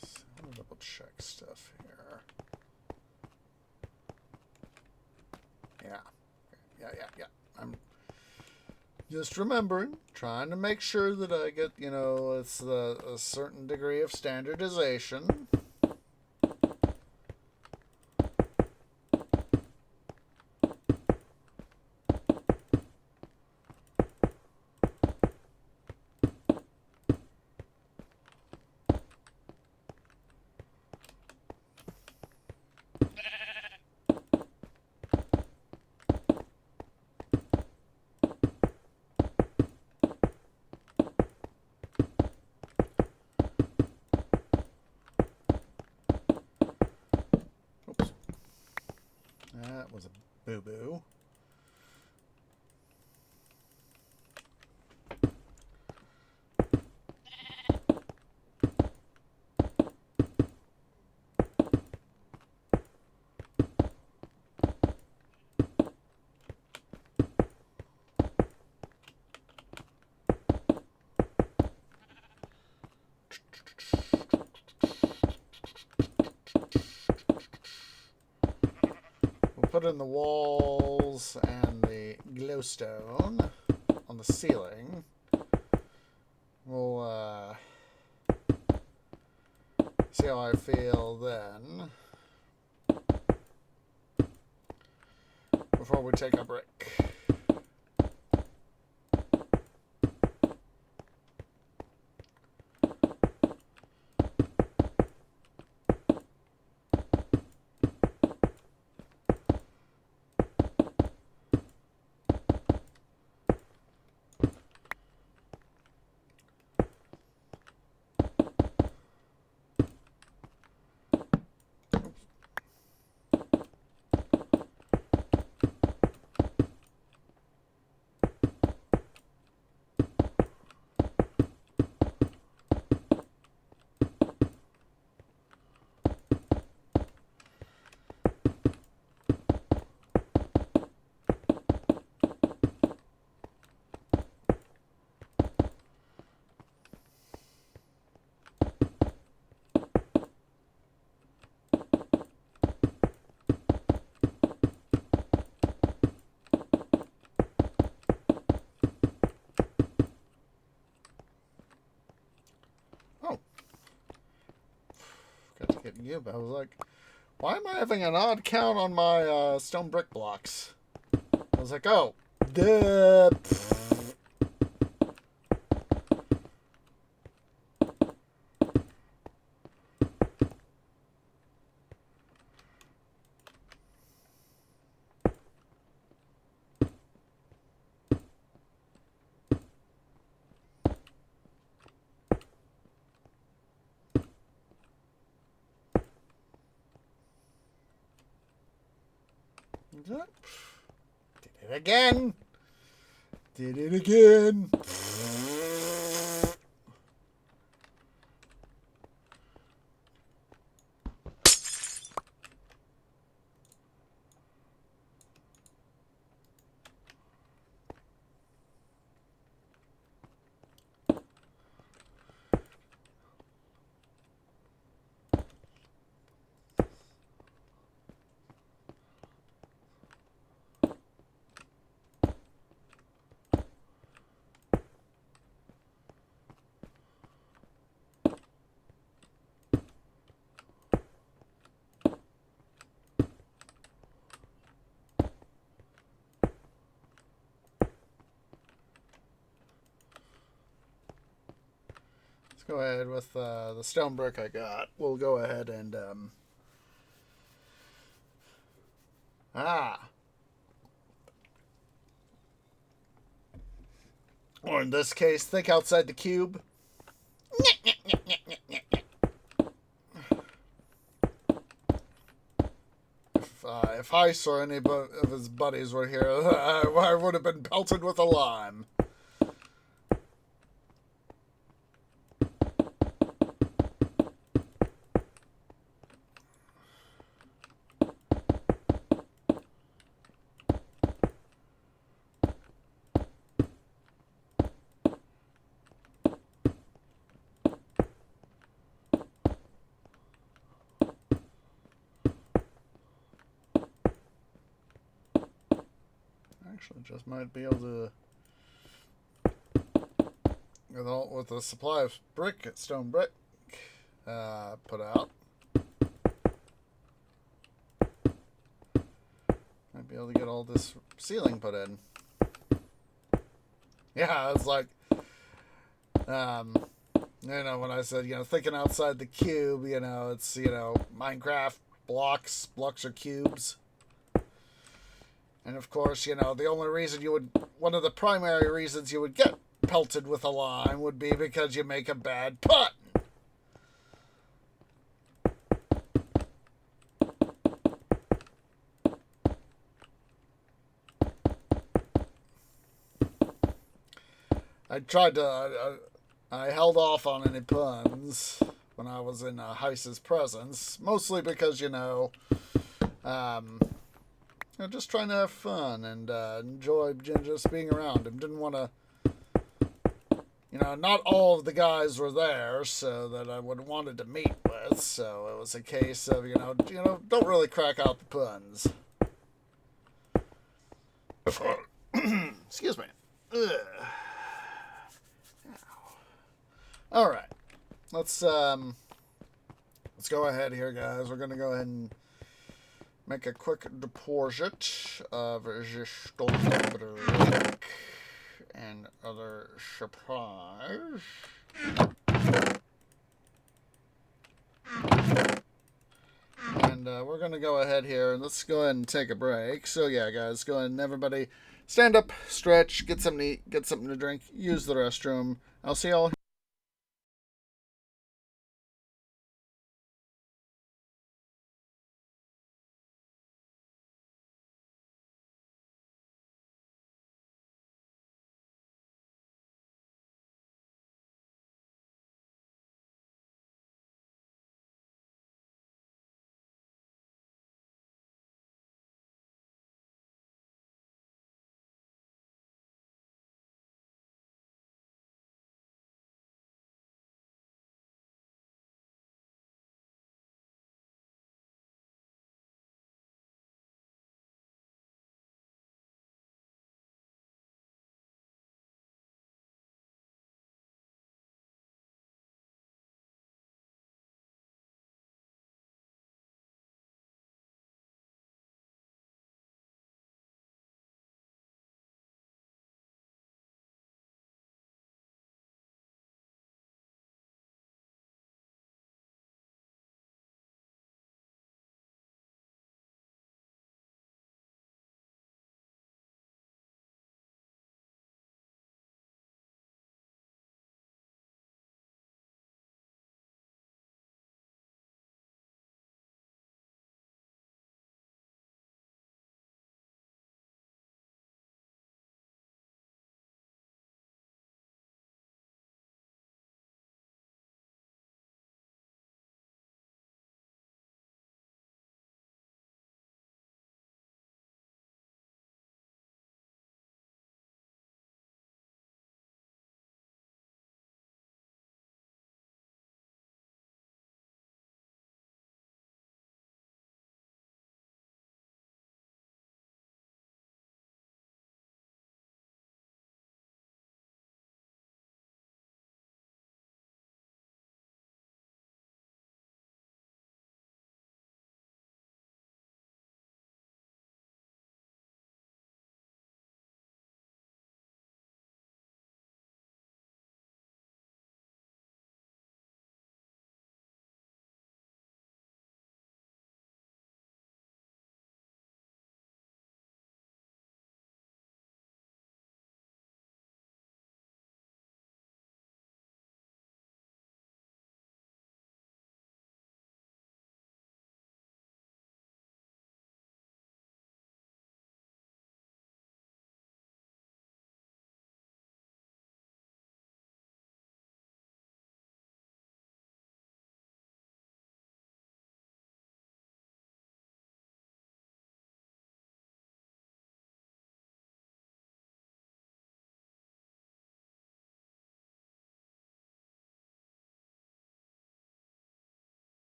So, double check stuff here. Yeah. I'm just remembering, trying to make sure that I get, it's a certain degree of standardization. That was a boo-boo. We'll put in the walls and the glowstone on the ceiling. We'll see how I feel then before we take a break. Got to get you, but I was like, why am I having an odd count on my stone brick blocks? I was like, oh, duh. Did it again. Did it again. Go ahead with the stone brick I got. We'll go ahead and or in this case, think outside the cube. If Heist or any of his buddies were here, I would have been pelted with a lime. Actually, just might be able to, with the supply of stone brick, put out. Might be able to get all this ceiling put in. Yeah, it's like, when I said, thinking outside the cube, it's, Minecraft blocks are cubes. And of course, the only reason one of the primary reasons you would get pelted with a lime would be because you make a bad putt. I held off on any puns when I was in Heiss's presence, mostly because, just trying to have fun and enjoy just being around him. Didn't want to, not all of the guys were there, so that I would have wanted to meet with. So it was a case of, don't really crack out the puns. Excuse me. Ugh. All right, let's go ahead here, guys. We're gonna go ahead and make a quick deposit of the stolen brick and other supplies. And we're gonna go ahead here and let's go ahead and take a break. So yeah, guys, go ahead and everybody stand up, stretch, get something to eat, get something to drink, use the restroom. I'll see y'all.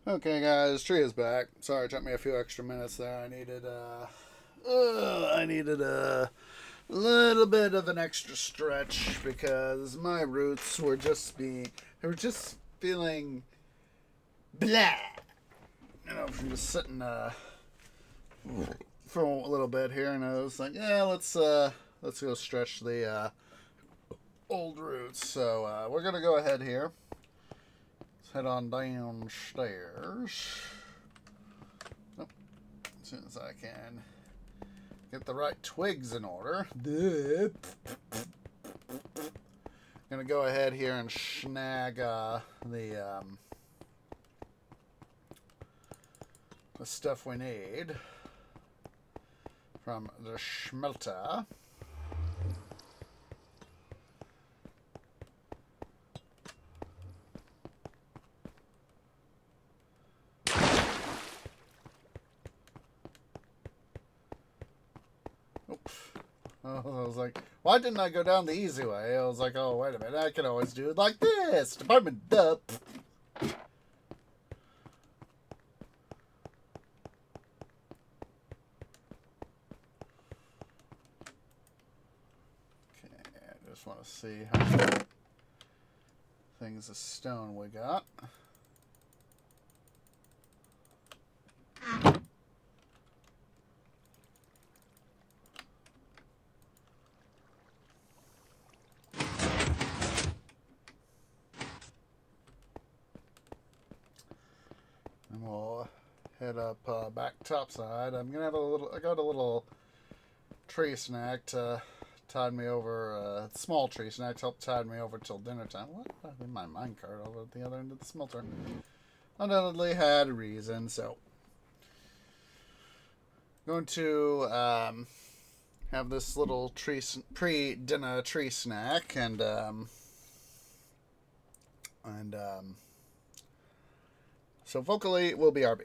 Okay, guys, tree is back. Sorry, it took me a few extra minutes there. I needed a little bit of an extra stretch because my roots they were just feeling blah. You know, from just sitting for a little bit here, and I was like, yeah, let's go stretch the old roots. So we're gonna go ahead here. Let's head on downstairs. Oh, as soon as I can get the right twigs in order. Gonna go ahead here and snag the stuff we need from the schmelter. Oops. I was like, why didn't I go down the easy way? I was like, oh, wait a minute, I can always do it like this. Department duh. Okay, I just want to see how many things of stone we got. And we'll head up back topside. I got a little tree snack to tide me over, small tree snack to help tide me over till dinner time. What? I in my minecart over at the other end of the smelter. Undoubtedly had a reason, so going to have this little pre-dinner tree snack and so vocally will be RB.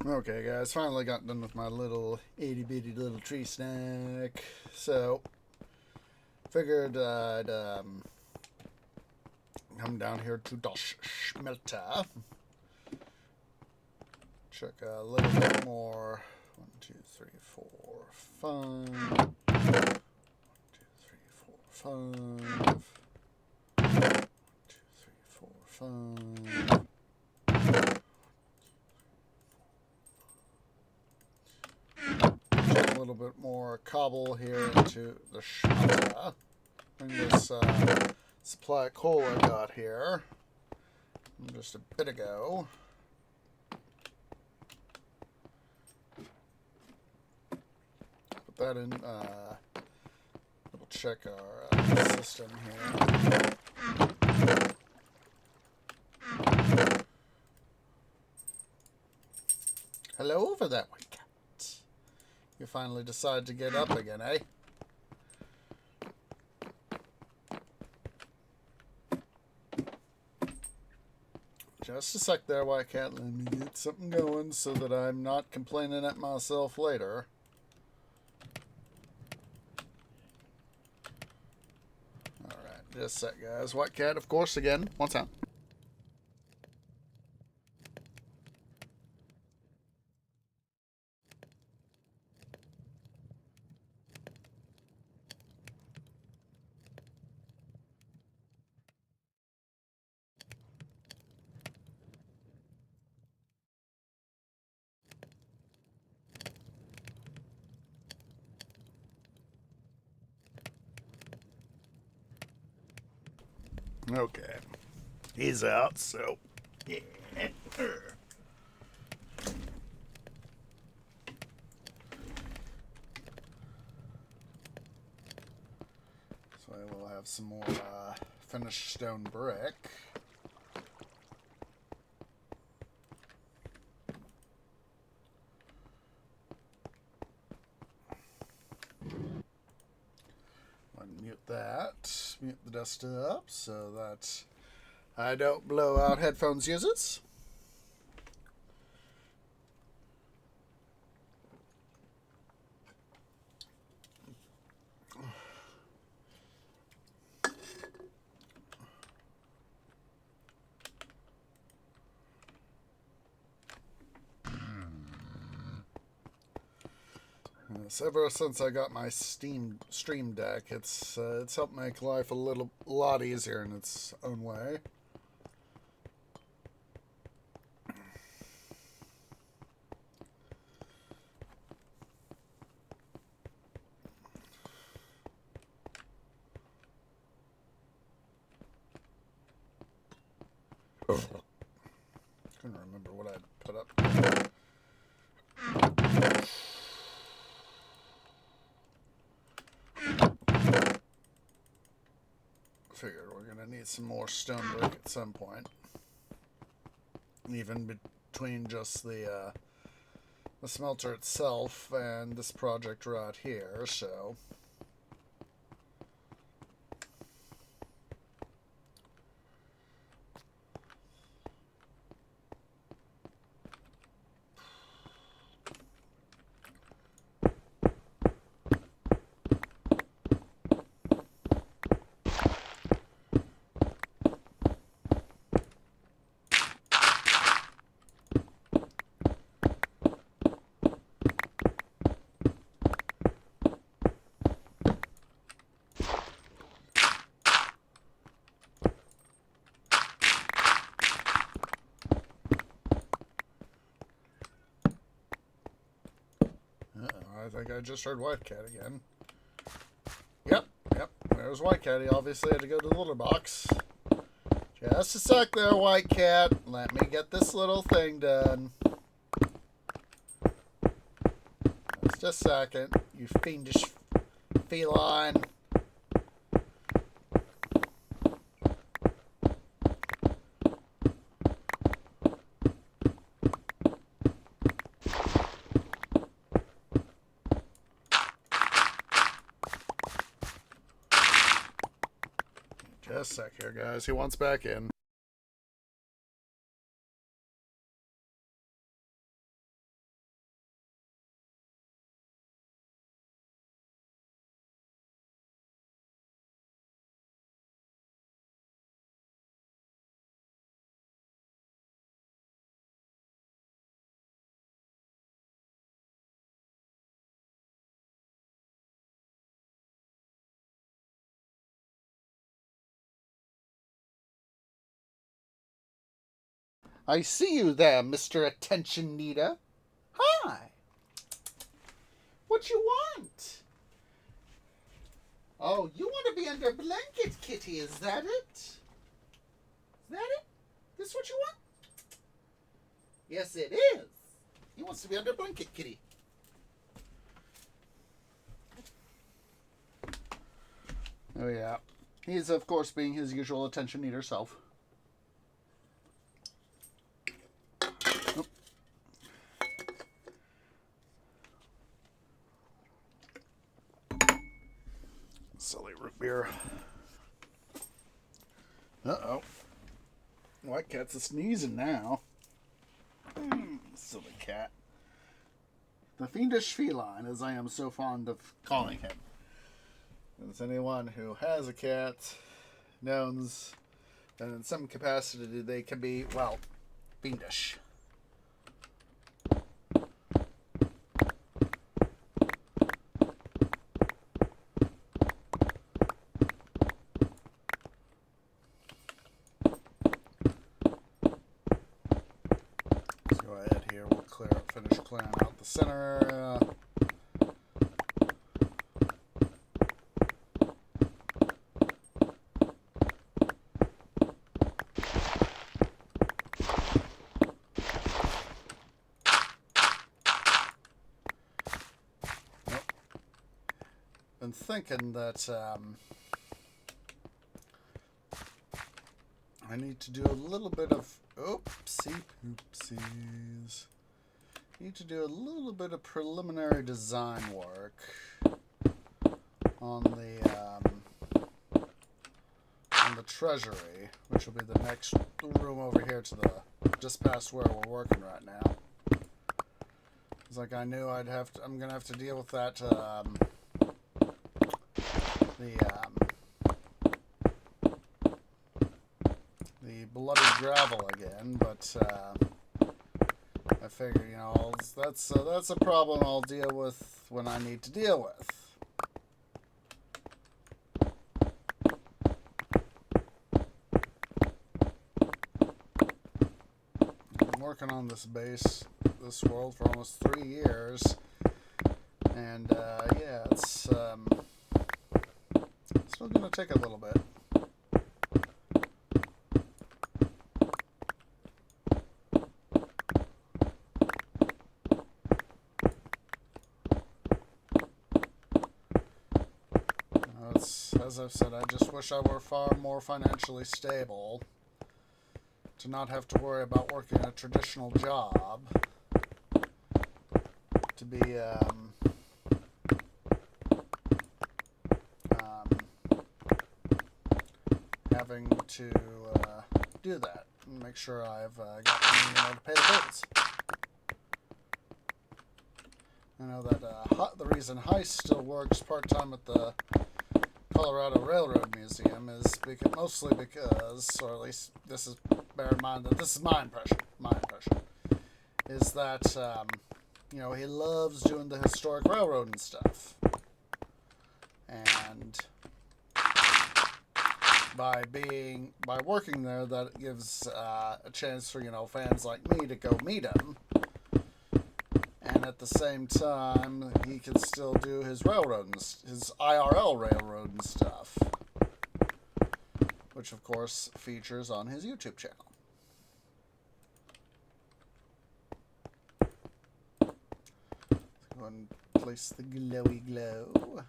Okay, guys, finally got done with my little itty bitty little tree snack. So, figured I'd come down here to Das Schmelter. Check a little bit more. 1, 2, 3, 4, 5. 1, 2, 3, 4, 5. 1, 2, 3, 4, 5. Check a little bit more cobble here into the schmelter. Bring this supply of coal I got here just a bit ago. Put that in. Double check our system here. Hello over that way, cat. You finally decide to get up again, eh? Just a sec there, White Cat. Let me get something going so that I'm not complaining at myself later. Alright, just a sec, guys. White Cat, of course, again. One time. Okay. He's out, so yeah. So I will have some more finished stone brick. Mute that. Mute the desktop so that I don't blow out headphones users. Yes, ever since I got my Stream Deck, it's helped make life a lot easier in its own way. Couldn't remember what I'd put up. Figured we're gonna need some more stone brick at some point. Even between just the smelter itself and this project right here, so. I think I just heard White Cat again. Yep, there's White Cat. He obviously had to go to the litter box. Just a sec there, White Cat. Let me get this little thing done. Just a second, you fiendish feline. Just a sec here, guys. He wants back in. I see you there, Mr. Attention Needer. Hi. What you want? Oh, you want to be under a blanket, kitty, is that it? Is that it? This what you want? Yes, it is. He wants to be under a blanket, kitty. Oh, yeah. He's, of course, being his usual attention needer self. Oh. Silly root beer. Uh-oh. White Cat's a sneezing now. Silly cat. The fiendish feline, as I am so fond of calling him. As anyone who has a cat knows that in some capacity they can be, well, fiendish. Let's go ahead here. We'll finish clearing out the center. been thinking that I need to do a little bit of oopsies. Need to do a little bit of preliminary design work on the treasury, which will be the next room over here to the just past where we're working right now. It's like I knew I'm gonna have to deal with that the bloody gravel again, but I figure, you know, that's a problem I'll deal with when I need to deal with. I've been working on this world for almost 3 years, and yeah, it's still gonna take a little bit. As I've said, I just wish I were far more financially stable to not have to worry about working a traditional job, to be having to do that and make sure I've got money to pay the bills. I know that the reason Heist still works part-time at the Colorado Railroad Museum is mostly because, or at least this is, bear in mind that this is my impression, is that, you know, he loves doing the historic railroad and stuff. And by working there, that gives a chance for, you know, fans like me to go meet him. And at the same time, he can still do his his IRL railroad and stuff, which of course features on his YouTube channel. Let's go and place the glowy glow.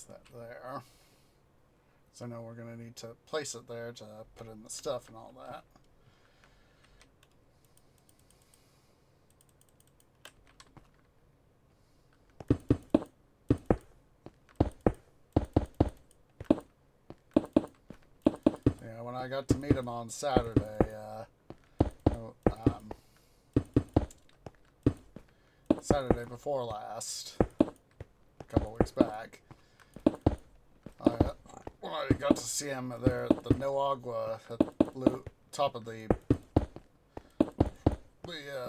That there. So I know we're going to need to place it there to put in the stuff and all that. Yeah, when I got to meet him on Saturday, Saturday before last, a couple weeks back, when I got to see him there at the No Agua at top of the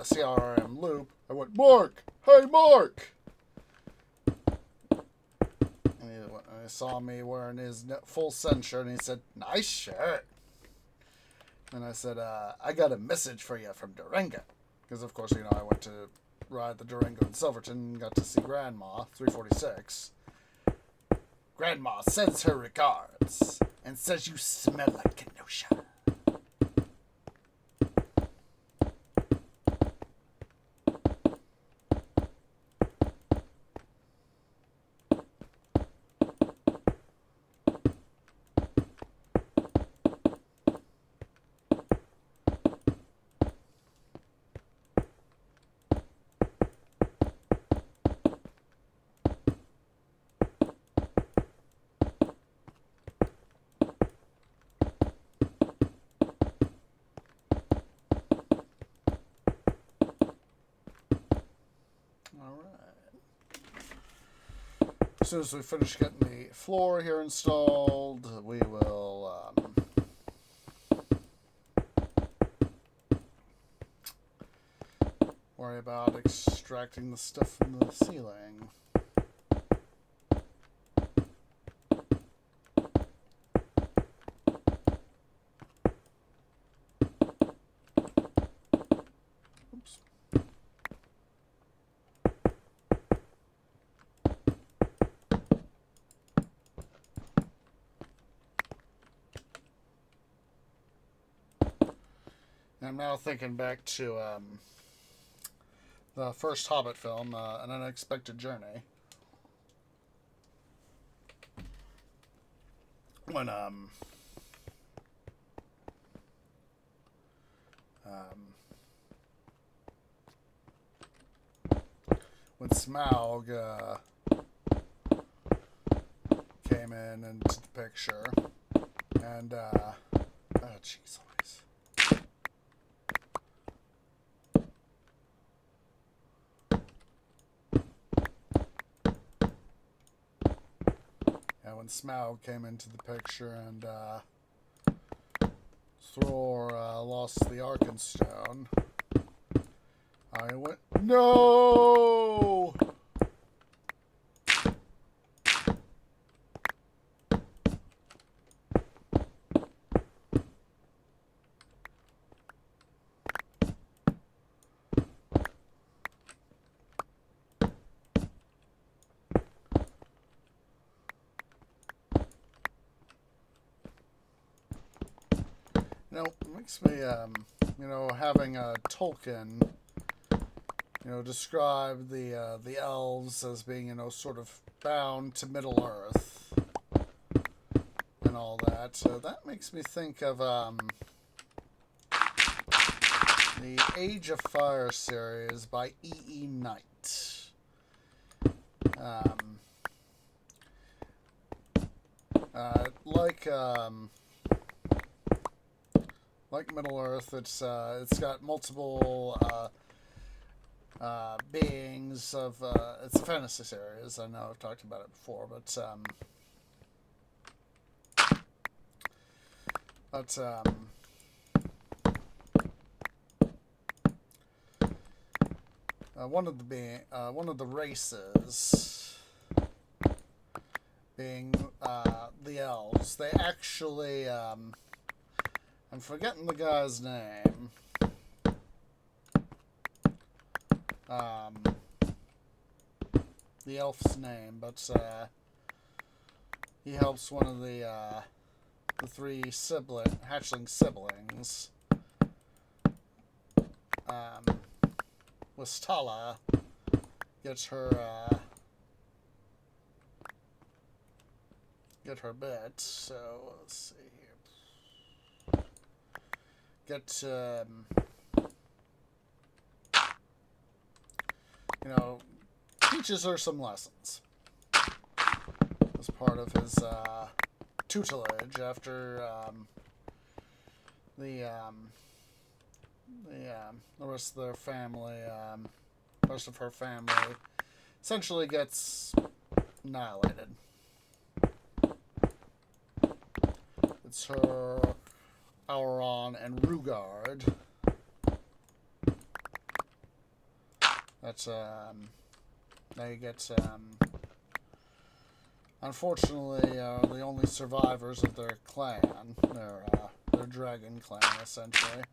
CRM loop, I went, "Mark! Hey, Mark!" And he saw me wearing his full send shirt, and he said, "Nice shirt." And I said, "I got a message for you from Durango." Because, of course, you know, I went to ride the Durango in Silverton and got to see Grandma, 346. Grandma sends her regards and says you smell like Kenosha. As soon as we finish getting the floor here installed, we will worry about extracting the stuff from the ceiling. I'm now thinking back to the first Hobbit film, An Unexpected Journey. When when Smaug came into the picture, and oh jeez, when Smaug came into the picture and Thor lost the Arkenstone, I went, no! It makes me, having Tolkien, describe the elves as being, sort of bound to Middle Earth and all that. So that makes me think of the Age of Fire series by E.E. Knight. Like Middle Earth, it's got multiple beings of it's a fantasy series. I know I've talked about it before, but one of the races being the elves. They actually I'm forgetting the guy's name. The elf's name, but he helps one of the three hatchling siblings. Wistala gets her bit. So let's see here. Teaches her some lessons as part of his tutelage after the rest of their family, most of her family, essentially gets annihilated. It's her, Auron, and Rugard. That's they get unfortunately the only survivors of their clan, their dragon clan, essentially.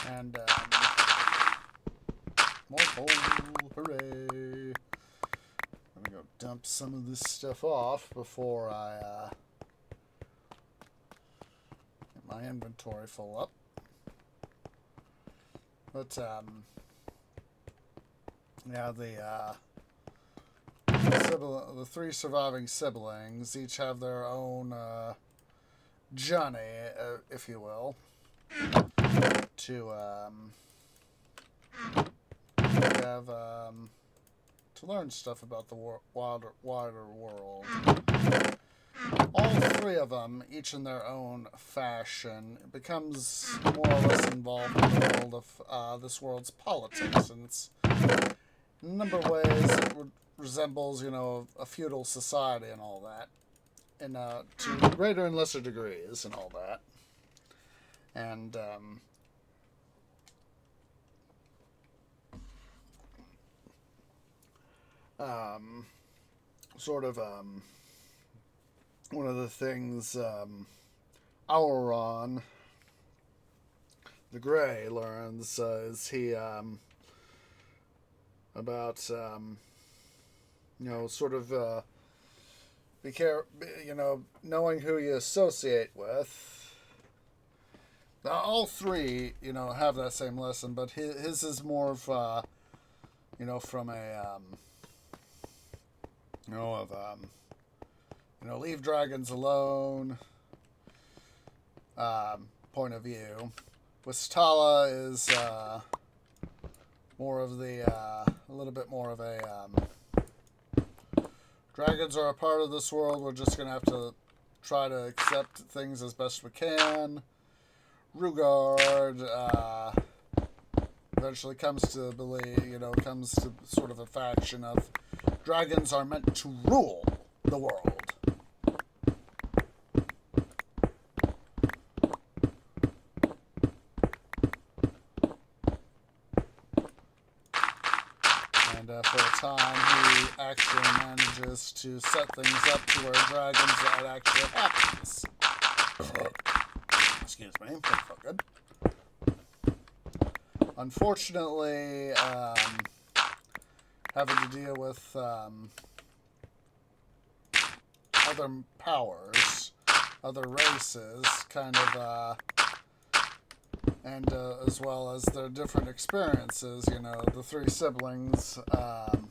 And more coal, hooray! Let me go dump some of this stuff off before I get my inventory full up. But the three surviving siblings each have their own journey, if you will, to learn stuff about the wider world. All three of them, each in their own fashion, becomes more or less involved in the world of this world's politics, and it's in a number of ways it resembles, a feudal society and all that, and to greater and lesser degrees and all that, and sort of one of the things Auron the Gray learns is he about sort of be care, knowing who you associate with. Now, all three, have that same lesson, but his is more of, from a, leave dragons alone point of view. Wistala is more of the, a little bit more of a, dragons are a part of this world. We're just going to have to try to accept things as best we can. Rugard eventually comes to believe, comes to sort of a faction of dragons are meant to rule the world. And for a time, he actually manages to set things up to where dragons that actually happens. Excuse me, that felt good. Unfortunately, having to deal with other powers, other races, kind of, and as well as their different experiences, the three siblings have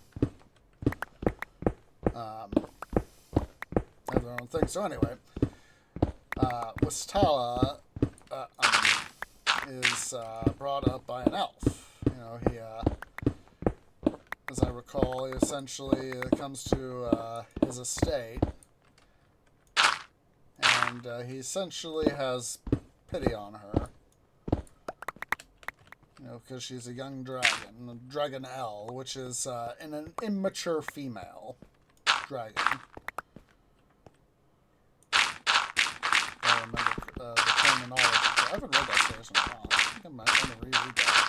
their own thing. So anyway, Wistala is brought up by an elf. He, as I recall, he essentially comes to his estate, and he essentially has pity on her. Because she's a young dragon, a dragon L, which is an immature female dragon. I remember the terminology. I haven't read that series in a while. I think I might want to reread that.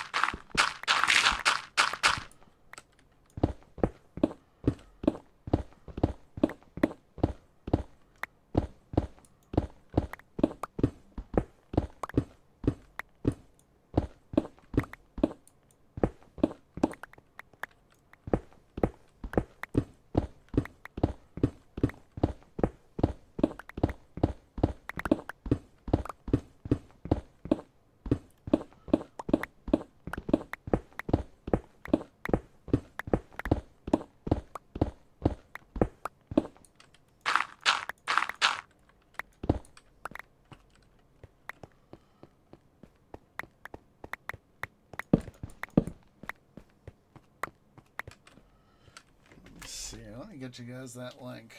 Let me get you guys that link,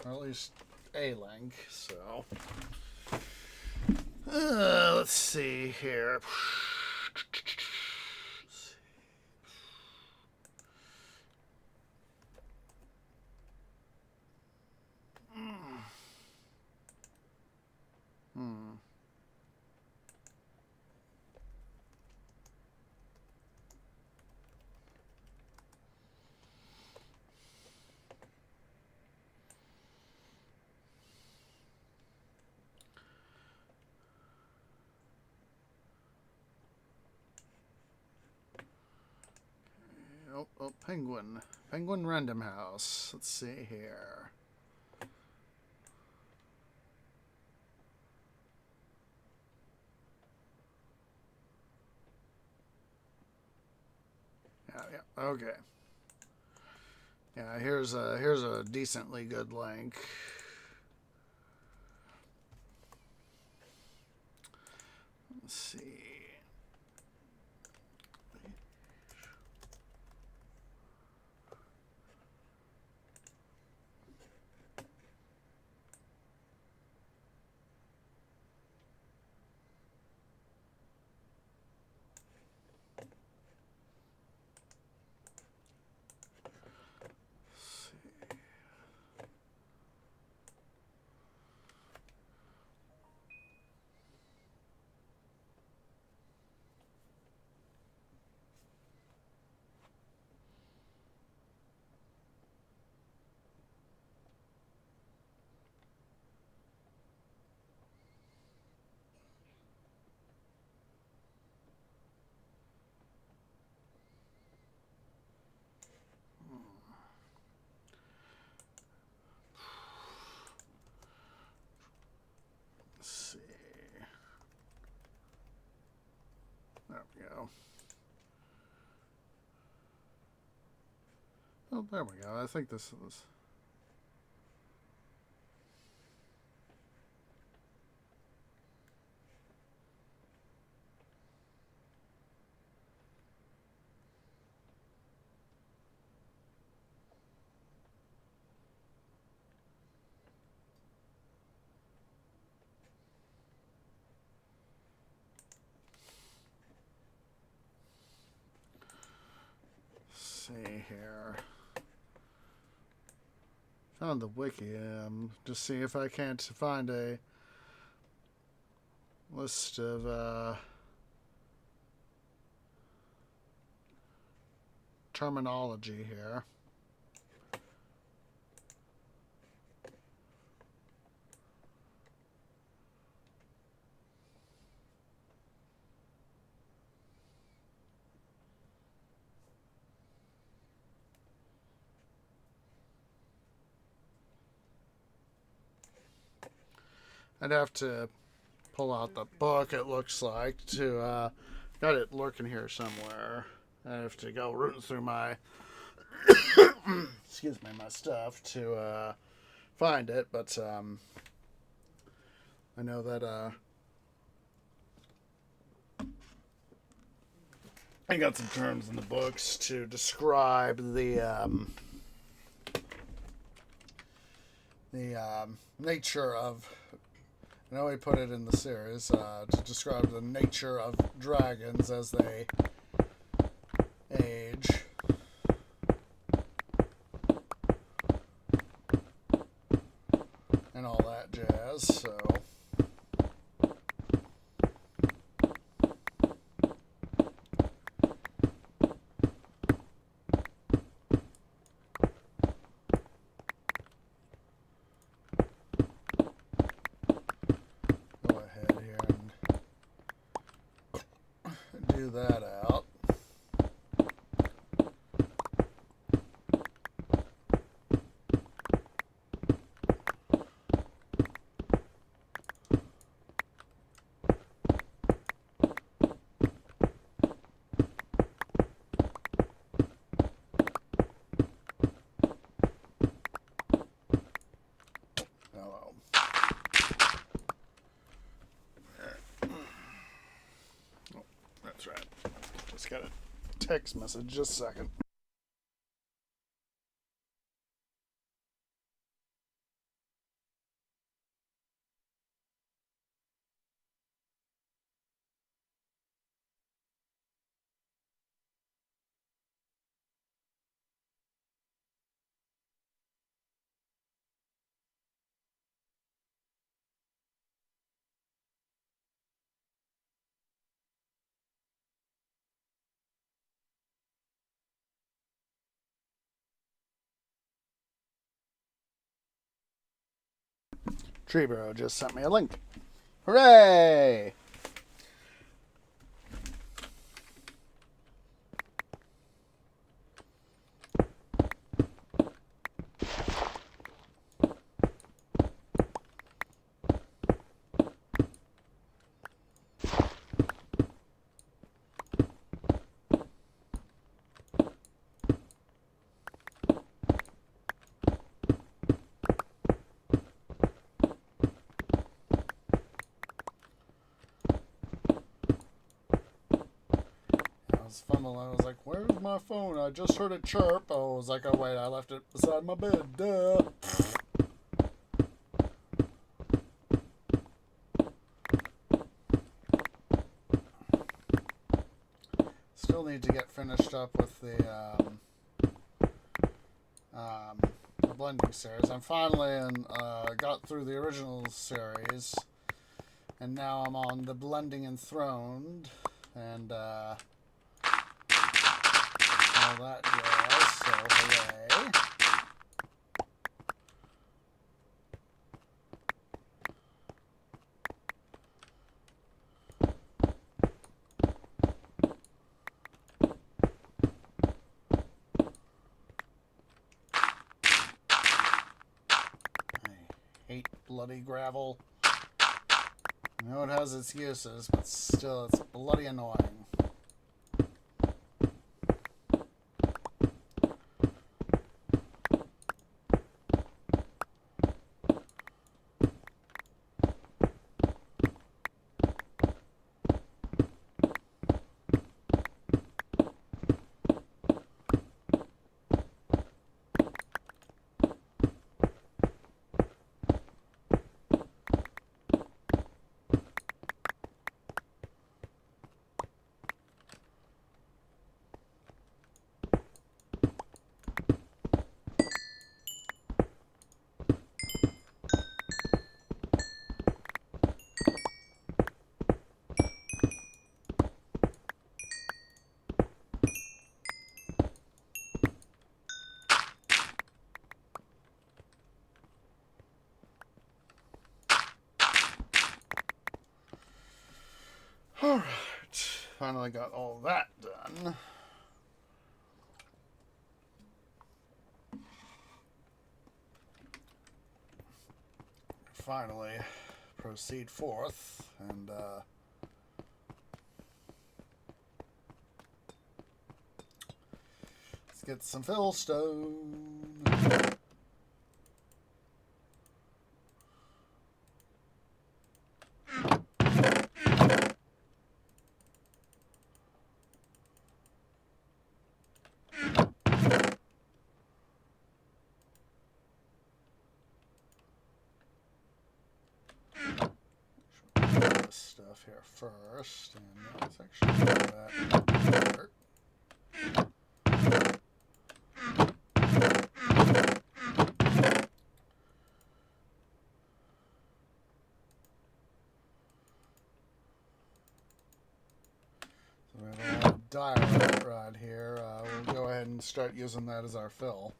or at least a link. So let's see here. Penguin Random House. Let's see here. Yeah, okay. Yeah, here's a decently good link. Let's see. we go. Oh, there we go. I think this is... see here. Found the wiki. Just see if I can't find a list of terminology here. I'd have to pull out the book, it looks like, to, got it lurking here somewhere. I have to go rooting through my, excuse me, my stuff to, find it, but, I know that, I got some terms in the books to describe the nature of... I know we put it in the series to describe the nature of dragons as they age. And all that jazz, so... that out. Hello. Oh, that's right. Just got a text message. Just a second. Treebro just sent me a link. Hooray! I was like, where's my phone? I just heard it chirp. Oh, I was like, oh wait, I left it beside my bed. Duh. Still need to get finished up with the blending series. I'm finally got through the original series, and now I'm on the blending enthroned, and all that jazz, so hooray. I hate bloody gravel. I know it has its uses, but still it's bloody annoying. Alright, finally got all that done. Finally proceed forth and let's get some fillstone. Stuff here first, and let's actually do that dirt. So we have a lot of diorite right here. We'll go ahead and start using that as our fill.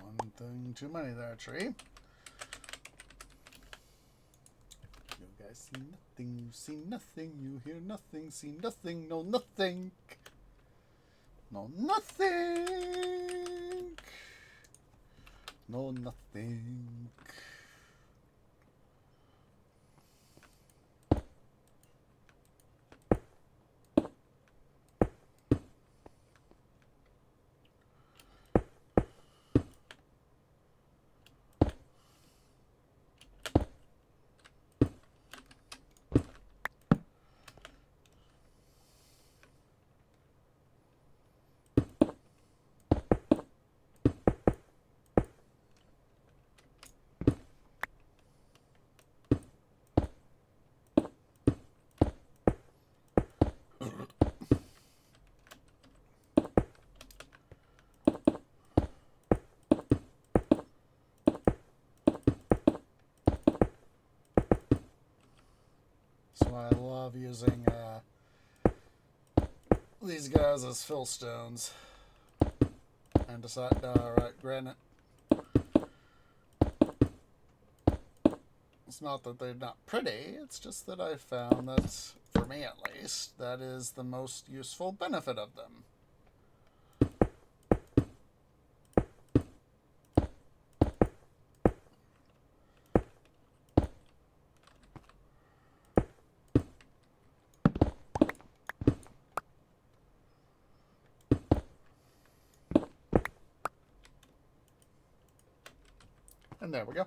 One thing too many there, tree. You guys see nothing, you see nothing, you hear nothing, see nothing, know nothing. Know nothing. Know nothing. That's why I love using these guys as fill stones. And diorite granite. It's not that they're not pretty, it's just that I found that, for me at least, that is the most useful benefit of them. And there we go.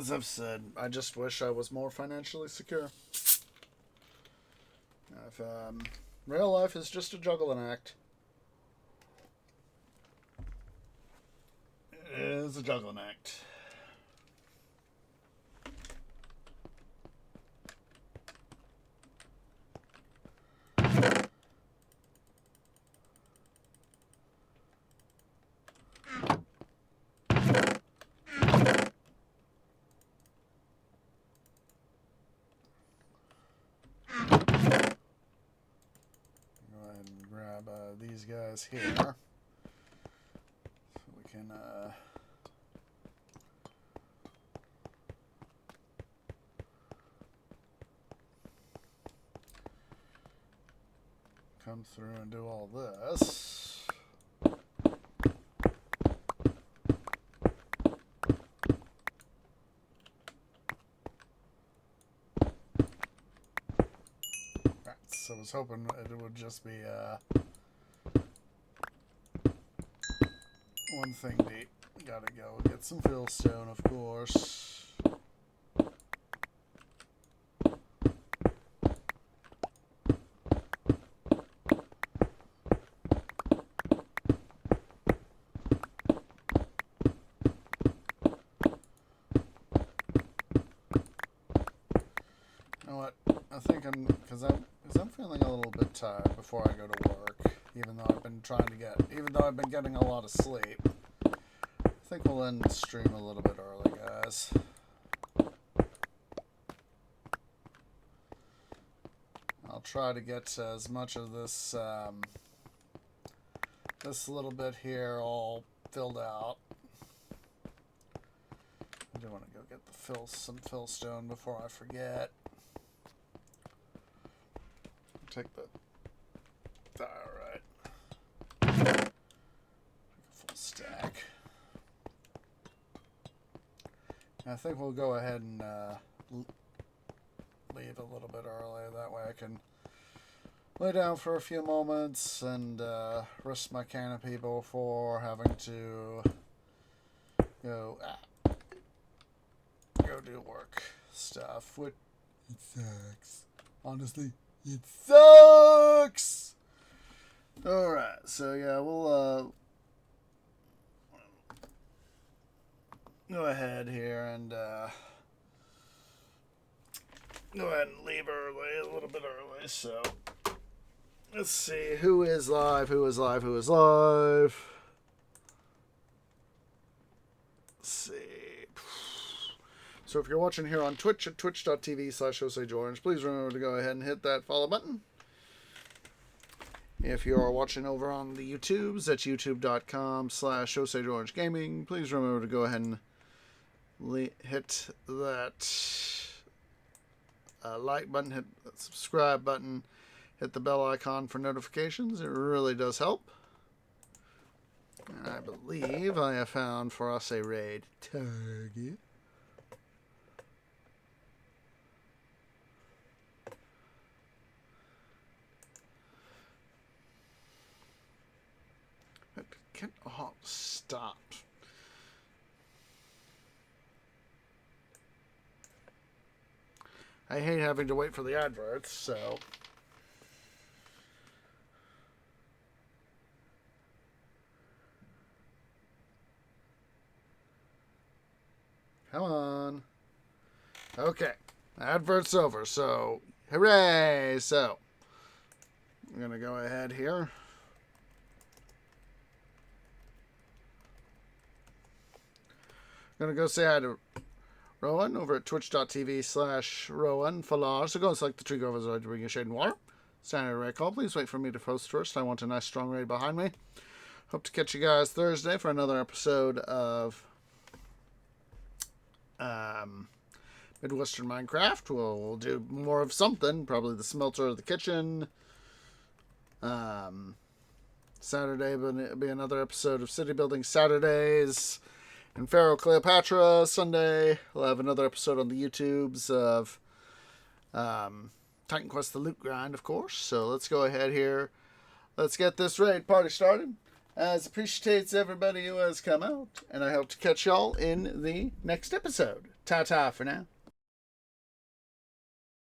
as I've said, I just wish I was more financially secure. If, real life is just a juggling act. It is a juggling act. Grab these guys here so we can come through and do all this. Right, so I was hoping it would just be one thing deep. Gotta go get some fillstone, of course. You know what? I think because I'm feeling a little bit tired before I go to work. Even though I've been getting a lot of sleep. I think we'll end the stream a little bit early, guys. I'll try to get as much of this this little bit here all filled out. I do want to go get some fillstone before I forget. Take the alright. A full stack. I think we'll go ahead and leave a little bit early. That way I can lay down for a few moments and rest my canopy before having to go do work stuff. It sucks. Honestly, it sucks! Alright, so yeah, we'll go ahead here and go ahead and leave early, a little bit early. So let's see who is live. Let's see. So if you're watching here on Twitch at twitch.tv/OsageOrange, please remember to go ahead and hit that follow button. If you are watching over on the YouTubes, that's youtube.com/OsageOrangeGaming. Please remember to go ahead and hit that like button, hit that subscribe button, hit the bell icon for notifications. It really does help. And I believe I have found for us a raid target. Oh, stop. I hate having to wait for the adverts, so. Come on. Okay. Advert's over, so hooray! So, I'm going to go ahead here. I'm going to go say hi to Rowan over at twitch.tv/Rowan Falar. So go and select the tree grove as I bring you shade and water. Standard raid call. Please wait for me to post first. I want a nice strong raid behind me. Hope to catch you guys Thursday for another episode of Midwestern Minecraft. We'll do more of something. Probably the smelter of the kitchen. Saturday will be another episode of City Building Saturdays. And Pharaoh Cleopatra. Sunday, we'll have another episode on the YouTubes of Titan Quest: The Loot Grind, of course. So let's go ahead here. Let's get this raid party started. As appreciates everybody who has come out, and I hope to catch y'all in the next episode. Ta-ta for now.